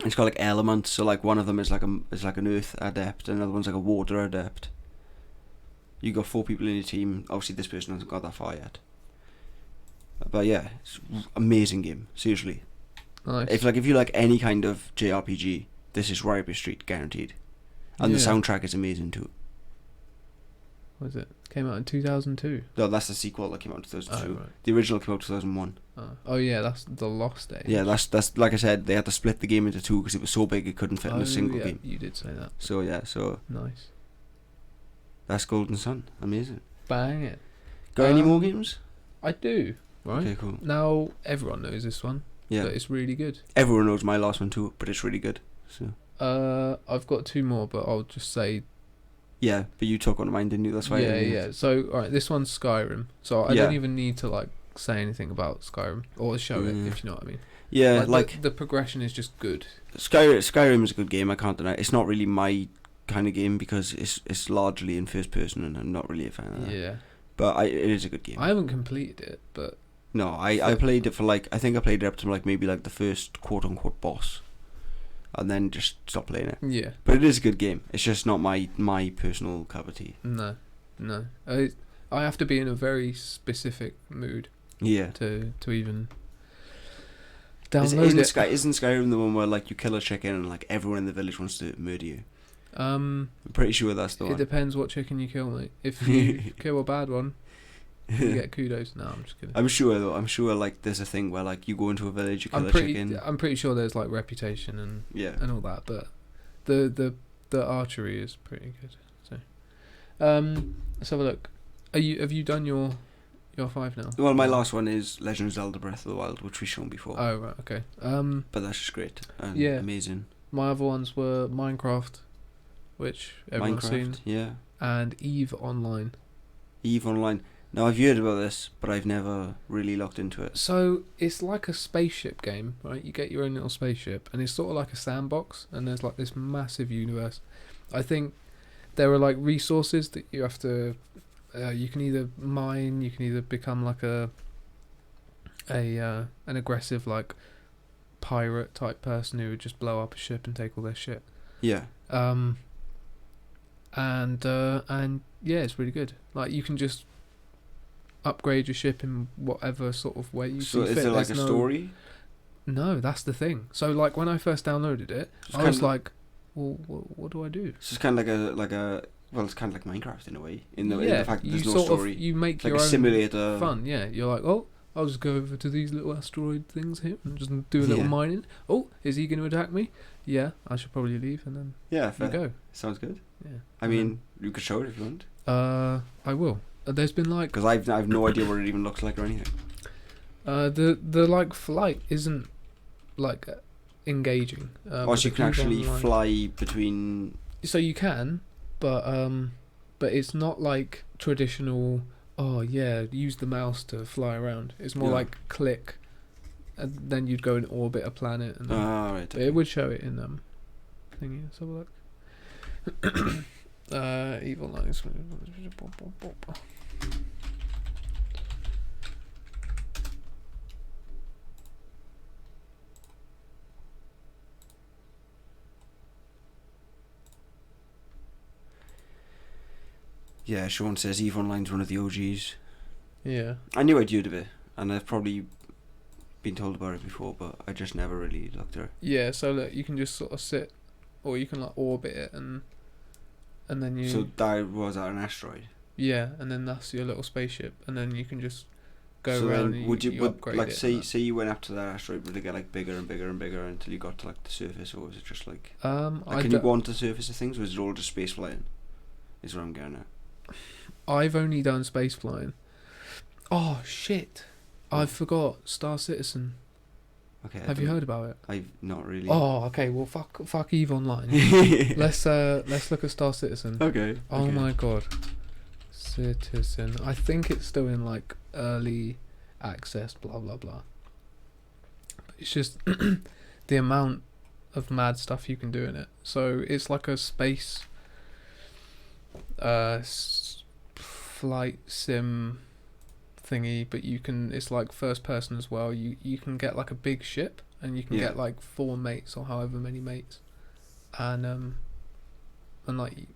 It's got like elements. So like one of them is like an earth adept, and another one's like a water adept. You got 4 people in your team. Obviously, this person hasn't got that far yet. But yeah, it's an amazing game. Seriously.
Nice.
If you like any kind of JRPG, this is right up your street, guaranteed. And the soundtrack is amazing too.
What is it? Came out in 2002.
No, that's the sequel that came out in 2002.
Oh, right.
The original came out in 2001.
Oh yeah, that's the Lost Age.
Yeah, that's like I said, they had to split the game into 2 because it was so big it couldn't fit in a single game.
You did say that.
So
nice.
That's Golden Sun. Amazing.
Bang it.
Got any more games?
I do. Right.
Okay, cool.
Now everyone knows this one.
Yeah.
But it's really good.
Everyone knows my last one too, but it's really good. So.
I've got 2 more, but I'll just say.
Yeah, but you took one of mine, didn't you? That's why.
Yeah. So, alright, this one's Skyrim. So I don't even need to like say anything about Skyrim or show it, if you know what I mean.
Yeah,
like the progression is just good.
Skyrim is a good game. I can't deny it. It's not really my kind of game because it's largely in first person, and I'm not really a fan of that.
Yeah.
But it is a good game.
I haven't completed it, but.
No, I played it for like, I think I played it up to like maybe like the first quote unquote boss, and then just stopped playing it.
Yeah.
But it is a good game. It's just not my personal cup of tea.
No. I have to be in a very specific mood.
Yeah.
To even download it.
Isn't Skyrim the one where like you kill a chicken and like everyone in the village wants to murder you? I'm pretty sure that's the one.
It depends what chicken you kill, mate. If you kill a bad one, you get kudos. No, I'm just kidding.
I'm sure though. I'm sure like there's a thing where like you go into a village, you kill a chicken.
I'm pretty sure there's like reputation and all that, but the archery is pretty good. So, let's have a look. Have you done your You're 5 now.
Well, my last one is Legend of Zelda: Breath of the Wild, which we've shown before.
Oh right, okay.
But that's just great and amazing.
My other ones were Minecraft, which everyone's seen.
Yeah.
And EVE Online.
EVE Online. Now, I've heard about this, but I've never really looked into it.
So, it's like a spaceship game, right? You get your own little spaceship, and it's sort of like a sandbox, and there's like this massive universe. I think there are like resources that you have to... you can either mine, you can either become like an aggressive like pirate type person who would just blow up a ship and take all their shit.
Yeah.
And yeah, it's really good. Like, you can just upgrade your ship in whatever sort of way you see fit.
So is there like a story?
No, that's the thing. So like when I first downloaded it, I was like, well, what do I do?
So it's kind of well, it's kind of like Minecraft in a way, in the fact that there's no story.
You make
like
your
a
own
simulator.
Fun, yeah. You're like, oh, I'll just go over to these little asteroid things here and just do a little mining. Oh, is he going to attack me? Yeah, I should probably leave and then
fair.
You go.
Sounds good.
Yeah.
I mean, you could show it if you want.
I will. There's been like...
Because I've no idea what it even looks like or anything.
The like flight isn't like engaging.
So you can actually fly between...
So you can, but it's not like traditional... Oh yeah, use the mouse to fly around. It's more like click, and then you'd go and orbit a planet. And then,
right. Okay.
It would show it in thingy. Let's have a look. Evil Lines.
Yeah, Sean says EVE Online's one of the OGs.
Yeah.
I knew I'd heard of it, and I've probably been told about it before, but I just never really looked at it.
Yeah, so look, you can just sort of sit, or you can like orbit it, and then you...
So that was an asteroid?
Yeah, and then that's your little spaceship, and then you can just go around and you upgrade
like,
it.
Say you went up to that asteroid, would it get like bigger and bigger and bigger until you got to like the surface, or was it just like... can you go onto the surface of things, or is it all just space flying? Is what I'm getting at.
I've only done space flying. Oh shit! I forgot Star Citizen.
Okay.
Have you heard about it?
I've not really.
Oh, okay. Well, fuck EVE Online. Let's look at Star Citizen.
Okay.
Oh my god, Citizen. I think it's still in like early access. Blah blah blah. But it's just the amount of mad stuff you can do in it. So it's like a space. Flight sim thingy, but it's like first person as well. You can get like a big ship, and you can get like 4 mates or however many mates, and like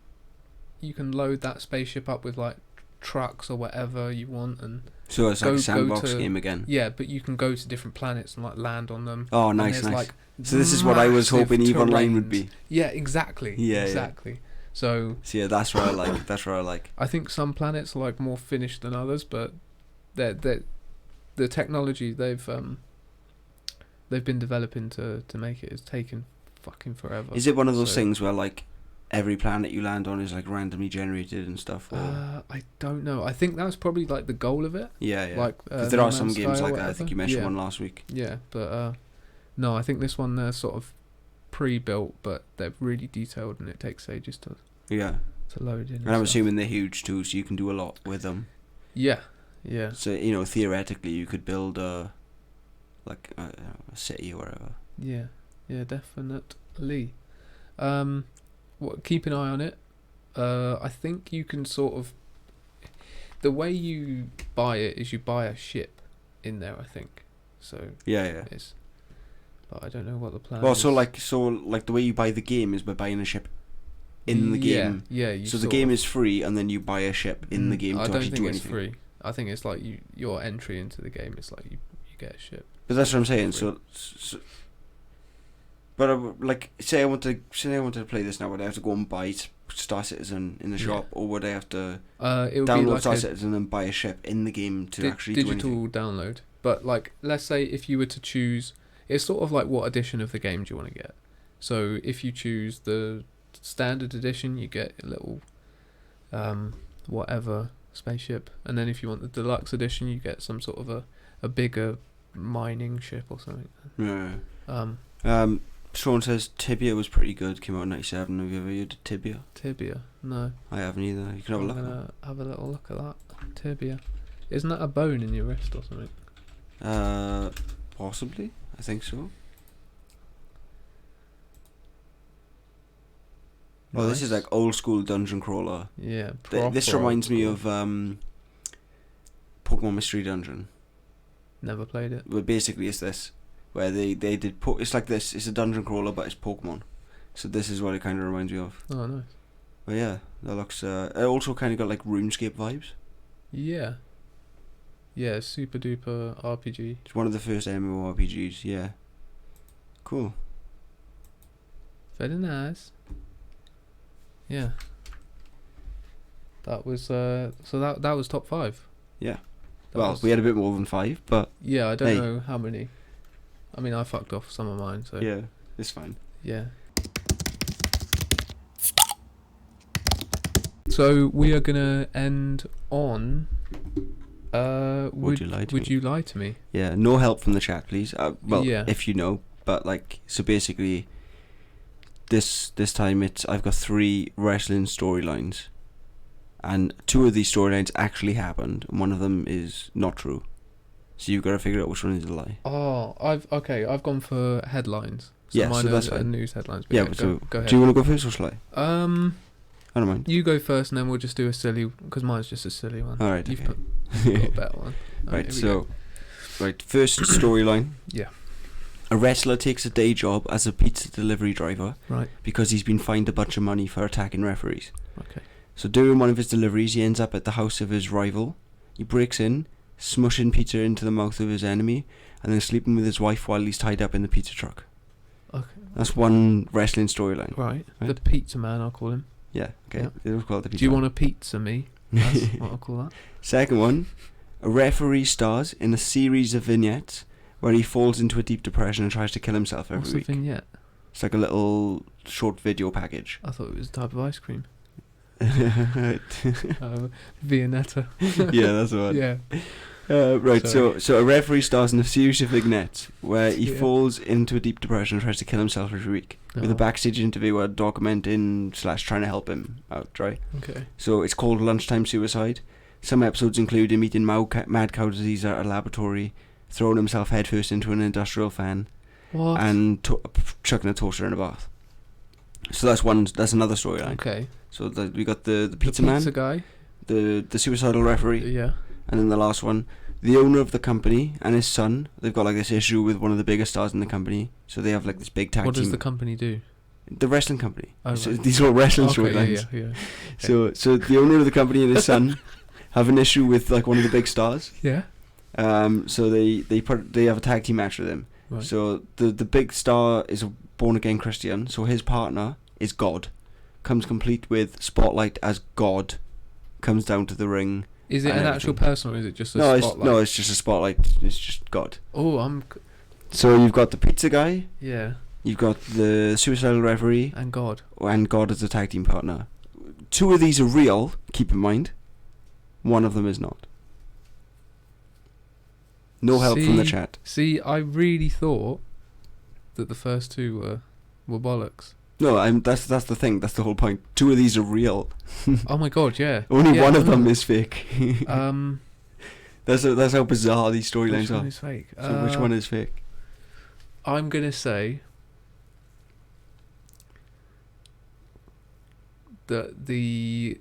you can load that spaceship up with like trucks or whatever you want, and
so it's like a sandbox game again.
Yeah, but you can go to different planets and like land on them.
Oh, nice. Like, so this is what I was hoping EVE Online would be.
Yeah, exactly. Yeah, exactly. Yeah. So
yeah, that's what I like. That's what I like.
I think some planets are like more finished than others, but the technology they've been developing to make it has taken fucking forever.
Is it one of those things where like every planet you land on is like randomly generated and stuff? Or?
I don't know. I think that's probably like the goal of it.
Yeah.
Like
because there are some games like that. I think you mentioned one last week.
Yeah, but no, I think this one they're sort of pre-built, but they're really detailed, and it takes ages to load in.
And I'm assuming they're huge too, so you can do a lot with them.
Yeah.
So theoretically, you could build a city or whatever.
Yeah, definitely. Keep an eye on it. I think you can sort of... The way you buy it is you buy a ship in there, I think. So
yeah.
But I don't know what the plan is.
Well, so the way you buy the game is by buying a ship in the game.
Yeah.
So the game is free, and then you buy a ship in the game to actually do anything. I don't think it's free.
I think it's like your entry into the game is like you get a ship.
But that's what I'm saying. So but like, say I wanted to play this now, would I have to go and buy Star Citizen in the shop, or would I have to download like Star Citizen and buy a ship in the game to actually do anything?
Digital download. But like, let's say if you were to choose, it's sort of like what edition of the game do you want to get. So if you choose the standard edition, you get a little whatever spaceship, and then if you want the deluxe edition, you get some sort of a bigger mining ship or something.
Yeah. Sean says Tibia was pretty good. Came out in '97. Have you ever heard of Tibia?
Tibia? No.
I haven't either. You can have a look.
I'm gonna have a little look at that. Tibia. Isn't that a bone in your wrist or something?
Possibly. I think so. Nice. Oh, this is like old school dungeon crawler.
Yeah.
This reminds me of Pokemon Mystery Dungeon.
Never played it.
But basically, it's this where they did. It's like this. It's a dungeon crawler, but it's Pokemon. So this is what it kind of reminds me of.
Oh, nice.
But yeah, that looks. It also kind of got like RuneScape vibes.
Yeah. Yeah, super duper RPG.
It's one of the first MMORPGs. Yeah. Cool.
Very nice. Yeah. That was so that was top 5.
Yeah. Well, we had a bit more than 5, but
yeah, I don't know how many. I mean, I fucked off some of mine, so
yeah, it's fine.
Yeah. So we are gonna end on. Would you lie to me?
Yeah. No help from the chat, please. Well,
yeah.
If you know, but like, so basically, this time I've got 3 wrestling storylines, and 2 of these storylines actually happened, and one of them is not true. So you've got to figure out which one is a lie.
Oh, I've gone for headlines. So
yeah,
mine
so that's
are
fine.
news headlines.
Yeah,
but
so
go ahead.
Do you want to go first or shall I? I don't mind.
You go first, and then we'll just do a silly, because mine's just a silly one.
All right.
You've
Okay.
got a better one.
Right. So, first storyline.
Yeah.
A wrestler takes a day job as a pizza delivery driver.
Right.
Because he's been fined a bunch of money for attacking referees.
Okay.
So during one of his deliveries, he ends up at the house of his rival. He breaks in, smushing pizza into the mouth of his enemy, and then sleeping with his wife while he's tied up in the pizza truck.
Okay.
That's one wrestling storyline.
Right. The pizza man, I'll call him.
Yeah. Okay.
Yeah.
It was called the pizza.
Do you want a pizza, me? That's what I'll call that.
Second one, a referee stars in a series of vignettes where he falls into a deep depression and tries to kill himself every week.
What's a vignette?
It's like a little short video package.
I thought it was a type of ice cream.
Viennetta. Yeah, that's the one.
Yeah.
Right, so a referee stars in a series of vignettes where he falls into a deep depression and tries to kill himself every week, with a backstage interviewer documenting / trying to help him out, right?
Okay.
So it's called Lunchtime Suicide. Some episodes include him eating mad cow disease at a laboratory, throwing himself headfirst into an industrial fan, and chucking a toaster in a bath. So that's another storyline.
Okay.
So we got the pizza man,
guy,
the suicidal referee,
yeah,
and then the last one, the owner of the company and his son. They've got like this issue with one of the biggest stars in the company, so they have like this big tag team.
What does the company do?
The wrestling company.
Oh,
so
right.
These are all wrestling storylines.
Yeah.
Okay. So the owner of the company and his son have an issue with like one of the big stars.
Yeah.
So they have a tag team match with him.
Right.
So the big star is a born again Christian. So his partner is God, comes complete with spotlight as God, comes down to the ring.
Is it an actual person or is it just a spotlight?
No, it's just a spotlight. It's just God.
Oh,
So you've got the pizza guy.
Yeah.
You've got the suicidal referee.
And God.
And God as a tag team partner. 2 of these are real, keep in mind. One of them is not. No help from the chat.
See, I really thought that the first 2 were bollocks.
No, that's the thing. That's the whole point. 2 of these are real.
Oh my god, yeah.
Only one of them is fake. That's how bizarre these storylines
Which
are.
one is fake?
So which one is fake?
I'm gonna say that the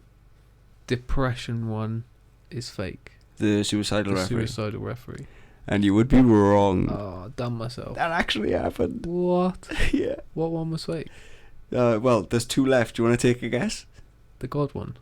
depression one is fake.
The suicidal referee.
Suicidal referee.
And you would be wrong.
Oh, done myself.
That actually happened.
What?
Yeah.
What one was fake?
Well, there's 2 left. Do you want to take a guess?
The God one.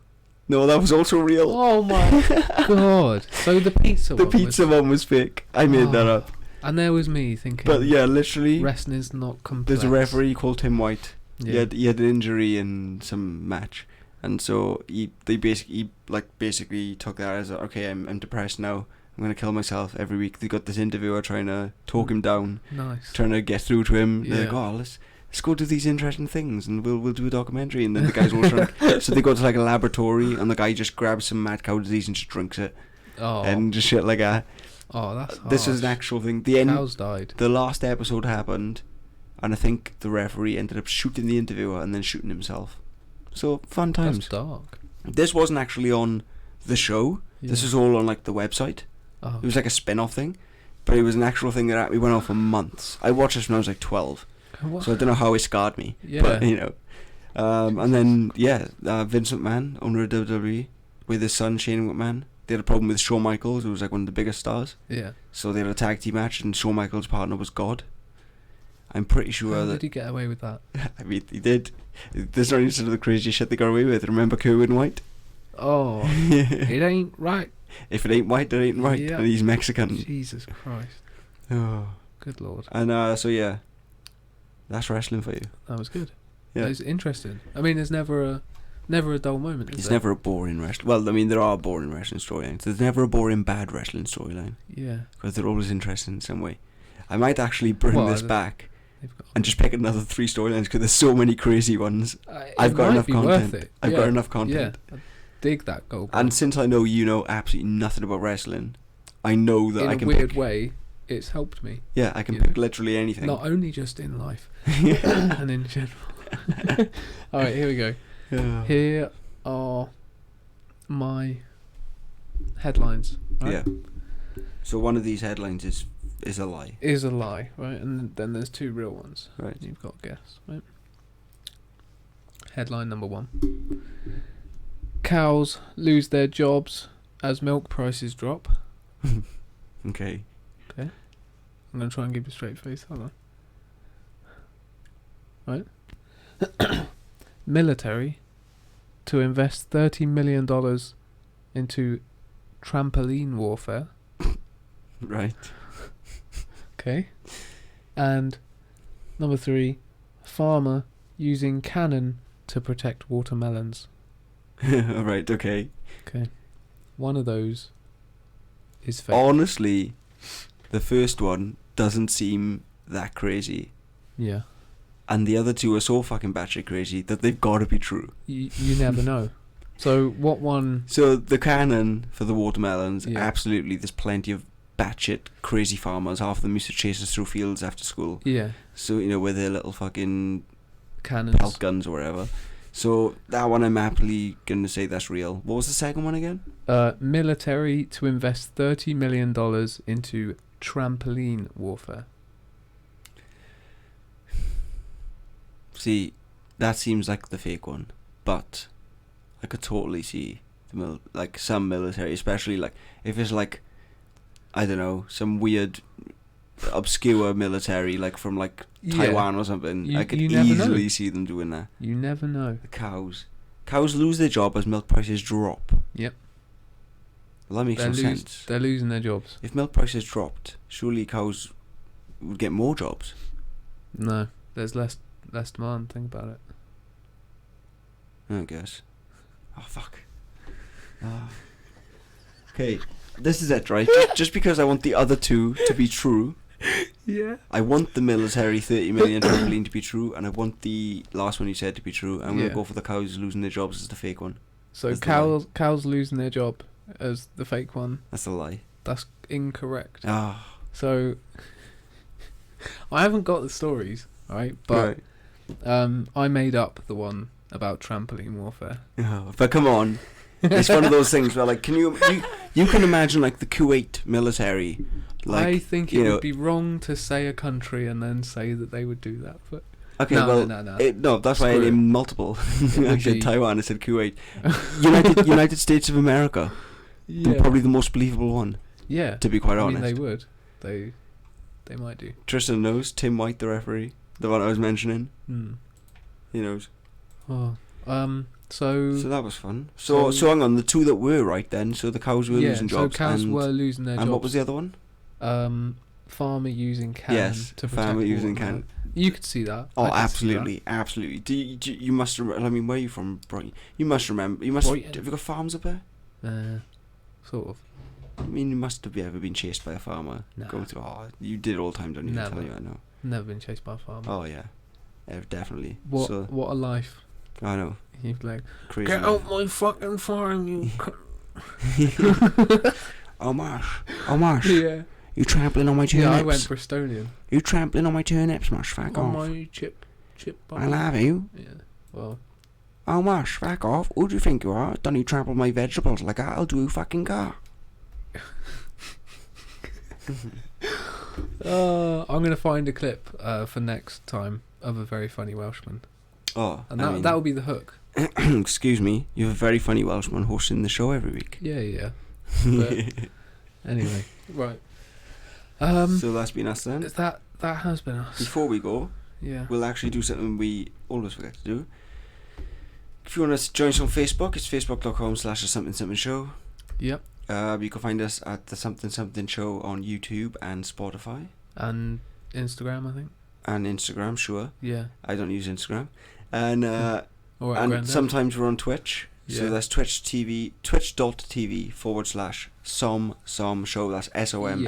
No, that was also real.
Oh my god. So the pizza one.
The pizza one was fake. I made that up.
And there was me thinking.
But yeah, literally.
Wrestling is not complex.
There's a referee called Tim White.
Yeah.
He had an injury in some match, and so they basically took that as okay, I'm depressed now. I'm gonna kill myself every week. They got this interviewer trying to talk him down.
Nice.
Trying to get through to him.
Yeah.
They're like, oh, let's let's go do these interesting things, and we'll do a documentary. And then the guys all drunk. So they go to like a laboratory, and the guy just grabs some mad cow disease and just drinks it.
Oh.
And just shit like that.
Oh, that's harsh.
This is an actual thing. The end.
Cows died.
The last episode happened, and I think the referee ended up shooting the interviewer and then shooting himself. So fun times.
That's dark.
This wasn't actually on the show. Yeah. This is all on like the website.
Oh.
It was like a spin-off thing, but it was an actual thing that we went on for months. I watched this when I was like 12, so I don't know how it scarred me.
Yeah.
But you know, and then Vince McMahon, owner of WWE, with his son Shane McMahon. They had a problem with Shawn Michaels, who was like one of the biggest stars.
Yeah.
So they had a tag team match, and Shawn Michaels' partner was God. I'm pretty sure
How
that...
did he get away with that?
I mean, he did. There's not even some of the craziest shit they got away with. Remember Kerwin White?
Oh, it ain't right.
If it ain't white, it ain't right.
Yeah.
And he's Mexican.
Jesus Christ.
Oh.
Good Lord.
And so yeah, that's wrestling for you.
That was good.
Yeah.
It was interesting. I mean, there's never a dull moment, is
It's
there?
never a boring wrestling... Well, I mean, there are boring wrestling storylines. There's never a boring bad wrestling storyline.
Yeah.
Because they're always interesting in some way. I might actually bring this back and just pick another 3 storylines, because there's so many crazy ones. I've got enough content. I've got enough content.
Yeah. I dig that goal.
And since I know you know absolutely nothing about wrestling, I know that I can
in a weird way, it's helped me.
Yeah, I can pick literally anything.
Not only just in life, and in general. Alright, here we go.
Yeah.
Here are my headlines. Right?
Yeah. So one of these headlines is a lie.
Is a lie, right? And then there's 2 real ones.
Right.
You've got to guess, right? Headline number 1. Cows lose their jobs as milk prices drop.
Okay.
Okay. I'm going to try and give you a straight face. Hold on. Right. Military to invest $30 million into trampoline warfare.
Right.
Okay. And number 3, farmer using cannon to protect watermelons.
Right, okay.
Okay. One of those is fake.
Honestly, the first one doesn't seem that crazy.
Yeah.
And the other 2 are so fucking batshit crazy that they've got to be true.
You never know. So what one...
So the cannon for the watermelons, absolutely, there's plenty of batshit crazy farmers. Half of them used to chase us through fields after school.
Yeah.
So, you know, with their little fucking
cannons,
pelt guns or whatever. So that one I'm happily going to say that's real. What was the second one again?
Military to invest $30 million into trampoline warfare.
See, that seems like the fake one, but I could totally see like some military, especially like if it's like, I don't know, some weird obscure military like from like Taiwan or something. I could easily see them doing that.
You never know.
The cows lose their job as milk prices drop.
Yep.
Well, that makes no sense.
They're losing their jobs.
If milk prices dropped, surely cows would get more jobs.
No, there's less demand. Think about it.
I guess. Oh fuck. Okay, this is it, right? Just because I want the other 2 to be true.
Yeah.
I want the military 30 million trampoline to be true, and I want the last one you said to be true. I'm gonna go for the cows losing their jobs as the fake one.
So cows losing their job as the fake one.
That's a lie.
That's incorrect.
Ah.
So I haven't got the stories, right? But I made up the one about trampoline warfare.
Oh, but come on. It's one of those things where, like, can you can imagine, like, the Kuwait military. Like,
I think it would be wrong to say a country and then say that they would do that. But
okay, no, that's why I named multiple. I said Taiwan, I said Kuwait. United States of America. Yeah. Probably the most believable one.
Yeah.
To be quite honest.
I mean, they would. They might do.
Tristan knows. Tim White, the referee. The one I was mentioning. He knows.
Oh. So
that was fun. So hang on, the 2 that were right then. So the cows were losing jobs.
So cows were losing their jobs.
And what was the other one?
Farmer using cannon to protect
farmer using cannon.
You could see that.
Oh, absolutely, absolutely. Do you must remember? I mean, where are you from, Brighton? You must remember. You must. Brighton. Have you got farms up there?
Sort of.
I mean, you must have ever been chased by a farmer.
Nah.
Going through. Oh, you did it all the time, don't you?
Never.
I tell you, I know.
Never been chased by a farmer.
Oh yeah. Definitely.
What a life.
I know.
He's like,
crazy.
Get out my fucking farm, you.
Oh Marsh.
Yeah.
You trampling on my turnips.
Yeah, I went Bristolian.
You trampling on my turnips, Marsh. Fuck
on
off.
My chip.
I love you.
Yeah. Well.
Oh Marsh, fuck off. Who do you think you are? Don't you trample my vegetables like I'll do fucking car.
I'm gonna find a clip for next time of a very funny Welshman.
Oh,
and that will be the hook.
Excuse me, you have a very funny Welshman hosting the show every week.
Yeah. But anyway, right.
So that's been us then.
That has been us.
Before we go, we'll actually do something we always forget to do. If you want to join us on Facebook, it's facebook.com/something-something-show.
Yep.
You can find us at the Something Something Show on YouTube and Spotify.
And Instagram, I think.
And Instagram, sure.
Yeah.
I don't use Instagram. And
right,
and sometimes we're on Twitch.
Yeah.
So that's twitch.tv/som show. That's SOM.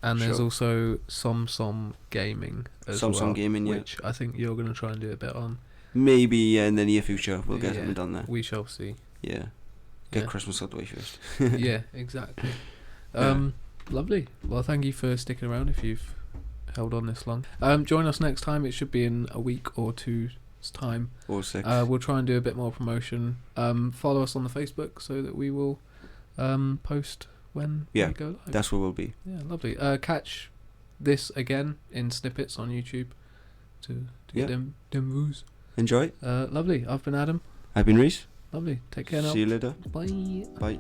And there's also Som Gaming as well.
Som Gaming, yeah.
Which I think you're going to try and do a bit on.
Maybe in the near future we'll get something done there.
We shall see.
Yeah. Get Christmas out the way first.
Yeah, exactly. Lovely. Well, thank you for sticking around if you've held on this long. Join us next time. It should be in a week or two's time.
Or 6.
We'll try and do a bit more promotion. Follow us on the Facebook so that we will post when we go live.
That's where we'll be.
Yeah, lovely. Catch this again in snippets on YouTube to get them views.
Enjoy.
Lovely. I've been Adam.
I've been Reese.
Lovely. Take care now.
See you later.
Bye.
Bye.